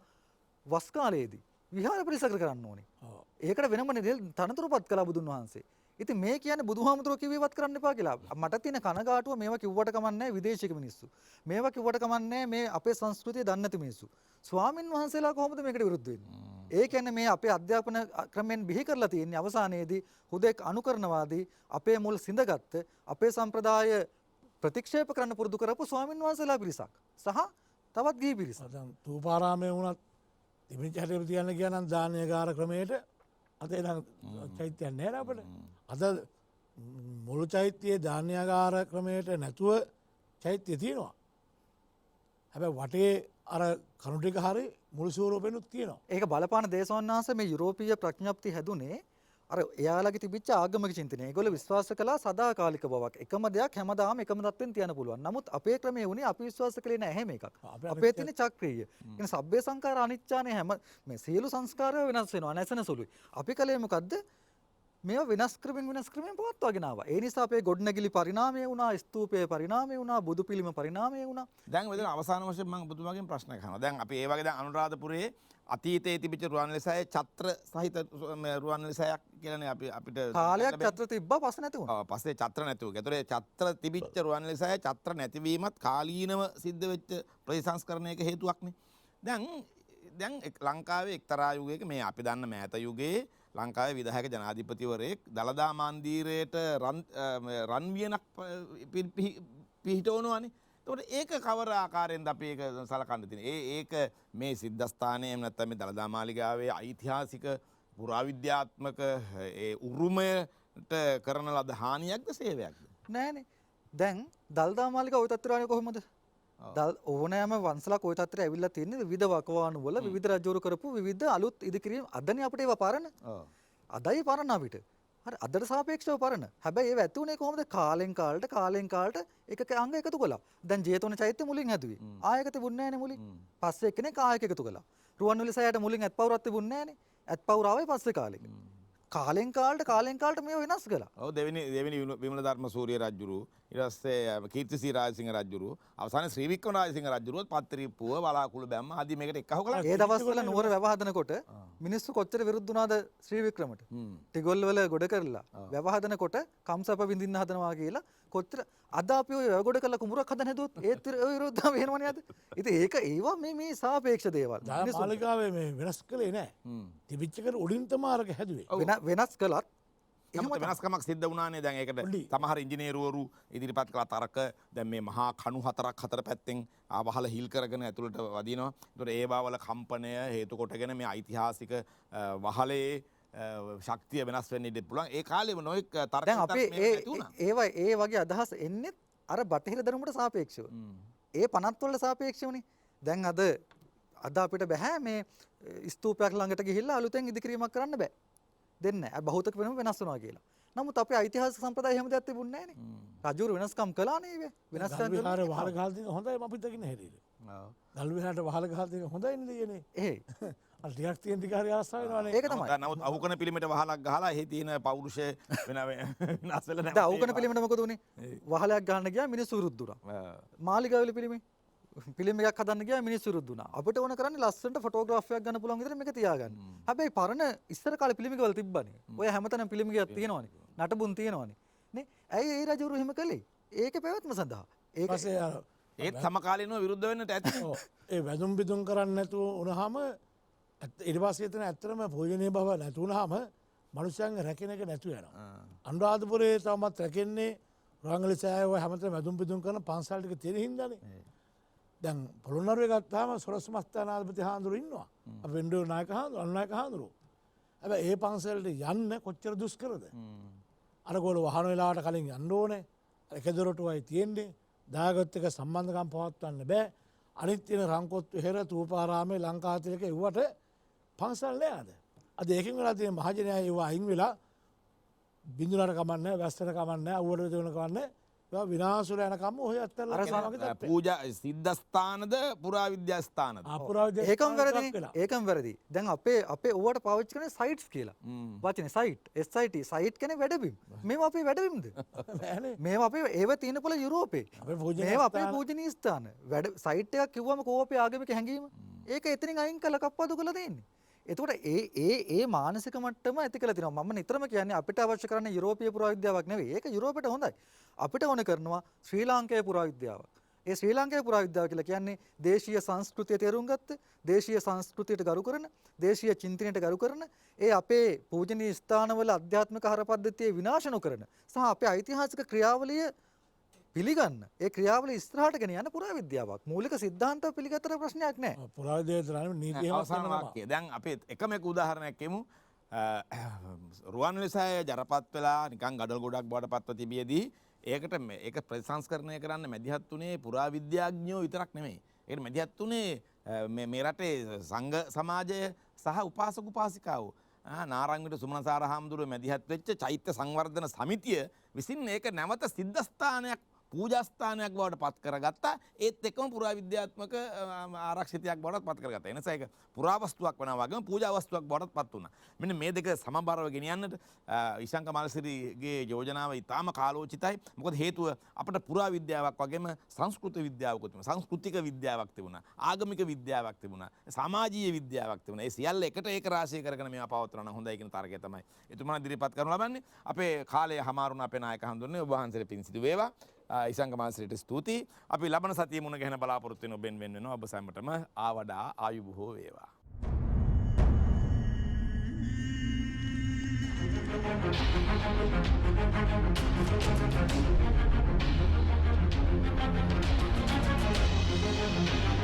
වස් කාලයේදී විහාර පිළිසකර කරන්න ඕනේ. ඒකට වෙනම තනතුරුපත් කළා බුදුන් වහන්සේ. ඉතින් මේ කියන්නේ බුදුහාමුදුරුවෝ කිව්වේවත් කරන්න එපා කියලා. මට තියෙන කනගාටුව මේවා කිව්වට කමන්නේ විදේශික මිනිස්සු. මේවා කිව්වට කමන්නේ මේ අපේ සංස්කෘතිය දන්නේ නැති මිනිස්සු. ස්වාමින් වහන්සේලා කොහොමද මේකට විරුද්ධ වෙන්නේ? ඒ කියන්නේ මේ අපේ අධ්‍යාපන ක්‍රමෙන් බිහි කරලා තියෙන්නේ අවසානයේදී හුදෙක් අනුකරණවාදී අපේ මුල් සිඳගත්ත අපේ සම්ප්‍රදාය ප්‍රතික්ෂේප කරන්න පුරුදු කරපු ස්වාමින් වහන්සේලා පිරිසක් සහ තවත් ගිහි පිරිසක්. දැන් තූපාරාමයේ වුණත් තිබිච්ච හැටි තියන්න ගියා නම් දානයගාර ක්‍රමයට අද එනම් චෛත්‍යයක් නැහැ නේ අපිට. අද මුළු චෛත්‍යයේ දානයගාර ක්‍රමයට නැතුව චෛත්‍ය තියෙනවා. හැබැයි වටේ අර කණු ටික හරි මුළු ස්වරූපෙනුත් තියෙනවා. ඒක බලපාන දේශෝන් වහන්සේ මේ යුරෝපීය ප්‍රඥප්ති හැදුනේ අර එයාලගේ තිබිච්ච ආගමික චින්තනය. ඒගොල්ලෝ විශ්වාස කළා සදාකාලික බවක්. එකම දෙයක් හැමදාම එකම තත්ත්වෙන් තියන්න පුළුවන්. නමුත් අපේ ක්‍රමයේ උනේ අපි විශ්වාස කළේ නැහැ එහෙම එකක්. අපේ තියෙන චක්‍රීය. කියන්නේ සබ්බේ සංඛාර අනිච්චානේ හැම මේ සියලු සංස්කාරය වෙනස් වෙනවා නැසෙන සුළුයි. අපි කලේ මොකද්ද? මේවා වෙනස් ක්‍රමෙන් පවත්වාගෙන ආවා. ඒ නිසා අපේ ගොඩනැගිලි පරිණාමය වුණා, ස්තූපයේ පරිණාමය වුණා, බුදු පිළිම පරිණාමය වුණා. දැන් මෙතන අවසාන වශයෙන් මම ඔබතුමාගෙන් ප්‍රශ්නයක් අහනවා. දැන් අපි ඒ වගේ දැන් අනුරාධපුරයේ අතීතයේ තිබිච්ච රුවන්වැලිසෑය ඡත්‍ර සහිත රුවන්වැලිසෑයක් කියලානේ අපිට කාලයක් ඡත්‍ර තිබ්බා පස්සේ නැති වුණා. පස්සේ ඡත්‍ර නැති වුණා. ඒතොර ඡත්‍ර තිබිච්ච රුවන්වැලිසෑය ඡත්‍ර නැතිවීමත් කාලීනව සිද්ධ වෙච්ච ප්‍රතිසංස්කරණයක හේතුවක්නේ. දැන් ලංකාවේ එක්තරා යුගයක මේ අපි දන්න මෑත යුගයේ ලංකාවේ විධායක ජනාධිපතිවරයෙක් දළදා මන්දිරයට රන් වියනක් පිහිටවනවානේ. එතකොට ඒක කවර ආකාරයෙන්ද අපි ඒක සලකන්න තියෙන්නේ? ඒක මේ සිද්ධාස්ථානයේ එහෙම නැත්නම් මේ දළදා මාලිගාවේ ඓතිහාසික පුරාවිද්‍යාත්මක ඒ උරුමයට කරන ලද හානියක්ද සේවයක්ද? නෑනේ. දැන් දළදා මාලිගාව ওই තත්ත්වරානේ කොහොමද? ඕනෑම වන්සලා කොයි තත්ත්වයට ඇවිල්ලා තියෙන්නේ විවිධ වකවානු වල විවිධ රජවරු කරපු විවිධ අලුත් ඉදිකිරීම් අදනේ අපිට ඒවා පරණ. අදයි පරණ අපිට. හරි අදට සාපේක්ෂව පරණ. හැබැයි ඒව ඇති උනේ කොහොමද? කාලෙන් කාලට එකක අංග එකතු කළා. දැන් ජේතවන චෛත්‍ය මුලින් හැදුවේ. ආයක තිබුණේ නැහැනේ මුලින්. පස්සේ එක්කෙනෙක් ආයක එකතු කළා. රුවන්වැලි සෑයට මුලින් ඇත්පවුරක් තිබුණේ නැහැනේ. ඇත්පවුර ආවේ පස්සේ කාලෙක. කාලෙන් කාලට මේව වෙනස් කළා. ඔව් දෙවෙනි විමල ධර්ම සූරිය රජුරු ඊට පස්සේ කීර්තිසී රාජසිංහ රජුරු අවසානයේ ශ්‍රී වික්‍රම රාජසිංහ රජුරුවත් පත්තිරිප්පුව බලාකුළු බැම්ම ආදී මේකට එක්කහුව කළා. ඒ දවස්වල නුවර වැව හදනකොට මිනිස්සු කොච්චර විරුද්ධ වුණාද ශ්‍රී වික්‍රමට? ටිගොල්ල වල ගොඩ කරලා වැව හදනකොට කම්සප විඳින්න හදනවා කියලා කොච්චර අද අපි ඔය වැව ගොඩ කරලා කුඹුරක් හදන්න හැදුවොත් ඒත් විරුද්ධව වෙනවනේ අද. ඉතින් ඒක ඒවා මේ සාපේක්ෂ දේවල්. මාලිගාවේ මේ වෙනස් කළේ නැහැ. තිබිච්ච කර උඩින් තමයි අරක හැදුවේ. වෙනස් කළත් එහෙම වෙනස්කමක් සිද්ධ වුණානේ. දැන් ඒකට සමහර ඉංජිනේරුවරු ඉදිරිපත් කළා තරක දැන් මේ මහා කණු හතර පැත්තෙන් ආවහල හිල් කරගෙන ඇතුළට වදිනවා. ඒතකොට ඒ බවල කම්පනය හේතු කොටගෙන මේ ඓතිහාසික වහලේ ශක්තිය වෙනස් වෙන්න ඉඩ පුළුවන්. ඒ කාලෙම නොයෙක් තර්ක දැන් අපේ ඒ වගේ අදහස් එන්නේ අර බටහිර ධර්මයට සාපේක්ෂව. ඒ 50 වලට සාපේක්ෂවනේ. දැන් අද අපිට බෑ මේ ස්තූපයක් ළඟට ගිහිල්ලා අලුතෙන් ඉදිකිරීමක් කරන්න බෑ. දෙන්නේ නැහැ. බහුතක වෙනම වෙනස් වෙනවා කියලා. නමුත් අපේ ඓතිහාසික සම්ප්‍රදාය එහෙම දෙයක් තිබුණේ නැහැ නේ. රජුරු වෙනස්කම් කළා නේ වේ. වෙනස්කම් කළා. වහල ගහලා තියෙන හොඳයි අපිට දකින්න හැටියට. ඔව්. ගල් විහාරට වහල ගහලා තියෙන හොඳයි නේ කියන්නේ. එහෙයි. අර ටිකක් තියෙන ටික හරි ආසාව වෙනවානේ. ඒක තමයි. නමුත් අහුකන පිළිමයට වහලක් ගහලා එහි තියෙන පෞරුෂය වෙනස් වෙලා නැහැ. දැන් අහුකන පිළිමයට මොකද උනේ? වහලයක් ගහන්න ගියා මිනිස්සු විරුද්ධ වුණා. මාලිගාවල පිළිම එකක් හදන්න ගියා මිනිස්සු විරුද්ධ වුණා. අපිට ඕන කරන්නේ ලස්සනට ෆොටෝග්‍රාෆියක් ගන්න පුළුවන් විදිහට මේක තියාගන්න. හැබැයි පරණ ඉස්සර කාලේ පිළිමකවල තිබ්බනේ. ඔය හැමතැනම පිළිමකයක් තියෙනවනේ. නටබුන් තියෙනවනේ. නේ? ඇයි ඒ රජවරු එහෙම කළේ? ඒකේ පැවැත්ම සඳහා. ඒක ඒත් සමකාලීනව විරුද්ධ වෙන්නට ඇති. ඒ වැදුම් බිදුම් කරන්නේ නැතුව වුණාම ඊට පස්සේ එතන ඇත්තටම පූජනීය බව නැති වුණාම මනුස්සයන්ගේ රැකෙන එක නැතු වෙනවා. අනුරාධපුරයේ තවමත් රැකෙන්නේ රුවන්වැලි සෑය ඔය හැමතැනම වැදුම් බිදුම් කරන පන්සල් ටික තියෙන හින්දානේ. දැන් පොළොන්නරුවේ ගත්තාම සොරස් මස්තානාධිපති හාමුදුරු ඉන්නවා. අපේ වෙන්ඩෝ නායක හාමුදුරු අනුනායක හාමුදුරු. හැබැයි ඒ පන්සලට යන්න කොච්චර දුෂ්කරද? අර ගෝල වහන වෙලාවට කලින් යන්න ඕනේ. එක දොරටුවයි තියෙන්නේ. දායකත්ව එක්ක සම්බන්ධකම් පවත්වන්න බෑ. අනිත් තියෙන රංකොත් විහෙර තූපාරාමේ ලංකාතිලක එව්වට පන්සල් නෑද? අද ඒකෙන් වෙලා තියෙන මහජනයා ඒවා අයින් වෙලා බින්දුනට කමන්නේ වැස්සට කමන්නේ අවුවට දෙවන කමන්නේ විනාශ වෙලා යනකම් ඔය අත්තල්ලා පූජා සිද්ධාස්ථානද පුරාවිද්‍යා ස්ථානද? ඒකම වැරදි. දැන් අපේ ඕවට පාවිච්චි කරන්නේ සයිට්ස් කියලා. වචනේ සයිට් සයිට් කියන්නේ වැඩබිම්. මේවා අපේ වැඩබිම්ද? මේවා අපේ ඒව තියෙන පොළ යුරෝපේ. මේවා අපේ පූජනීය ස්ථාන. සයිට් එකක් කිව්වම කෝපේ ආගමික හැඟීම. ඒක එතනින් අයින් කළා කප්පාදු කළා දෙන්නේ. එතකොට ඒ මානසික මට්ටම ඇති කළ තියෙනවා. මම නිතරම කියන්නේ අපිට අවශ්‍ය කරන්නේ යුරෝපීය පුරාවිද්‍යාවක් නෙවෙයි. ඒක යුරෝපයට හොඳයි. අපිට ඕන කරනවා ශ්‍රී ලාංකේය පුරාවිද්‍යාවක්. ඒ ශ්‍රී ලාංකේය පුරාවිද්‍යාව කියලා කියන්නේ දේශීය සංස්කෘතිය තේරුම් ගත්ත, දේශීය සංස්කෘතියට ගරු කරන, දේශීය චින්තනයට ගරු කරන, ඒ අපේ පූජනීය ස්ථානවල අධ්‍යාත්මික ආහාරපද්ධතිය විනාශ නොකරන සහ අපේ ඓතිහාසික ක්‍රියාවලිය පිළිගන්න ඒ ක්‍රියාවලිය ඉස්සරහට ගෙන යන පුරාවිද්‍යාවක්. මූලික සිද්ධාන්ත පිළිගත්තට ප්‍රශ්නයක් නැහැ. පුරාවිද්‍යාවේ නීතිය අවසාන වාක්‍යය. දැන් අපි එකම එක උදාහරණයක් එමු. රුවන්වැලි සෑය ජරපත් වෙලා නිකන් ගඩොල් ගොඩක් බවට පත්ව තිබියදී ඒකට ඒක ප්‍රතිසංස්කරණය කරන්න මැදිහත් උනේ පුරාවිද්‍යාඥයෝ විතරක් නෙමෙයි. ඒකට මැදිහත් උනේ මේ රටේ සංඝ සමාජය සහ උපාසක උපාසිකාවෝ. නාරංගිට සුමනසාර හාමුදුරුවෝ මැදිහත් වෙච්ච චෛත්‍ය සංවර්ධන සමිතිය විසින් ඒක නැවත සිද්ධාස්ථානයක් පූජාස්ථානයක් බවට පත් කරගත්තා. ඒත් එක්කම පුරාවිද්‍යාත්මක ආරක්ෂිතයක් බවට පත් කරගත්තා. එනිසා ඒක පුරාවස්තුවක් වෙනවා වගේම පූජාවස්තුවක් බවට පත් වුණා. මෙන්න මේ දෙක සමබරව ගෙනියන්නට ඊශංක මල්සිරිගේ යෝජනාව ඉතාම කාලෝචිතයි. මොකද හේතුව අපිට පුරාවිද්‍යාවක් වගේම සංස්කෘත විද්‍යාවකුත් තිබුණා. සංස්කෘතික විද්‍යාවක් තිබුණා. ආගමික විද්‍යාවක් තිබුණා. සමාජීය විද්‍යාවක් තිබුණා. ඒ සියල්ල එකට ඒක රාශී කරගෙන මේවා පවත්වනවා නම් හොඳයි කියන තර්කය තමයි එතුමා ඉදිරිපත් කරනු ලබන්නේ. අපේ කාලය හමාරුණ අපේ නායක හඳුන්නේ ඔබ වහන්සේට පින් සිදු වේවා. ඉසංග මාසයට ස්තුතියි. අපි ලබන සතියේ මුණ ගැහෙන බලාපොරොත්තු වෙන ඔබෙන් වෙන වෙනවා. ඔබ සැමටම ආවඩා ආයුබෝව වේවා. Thank you.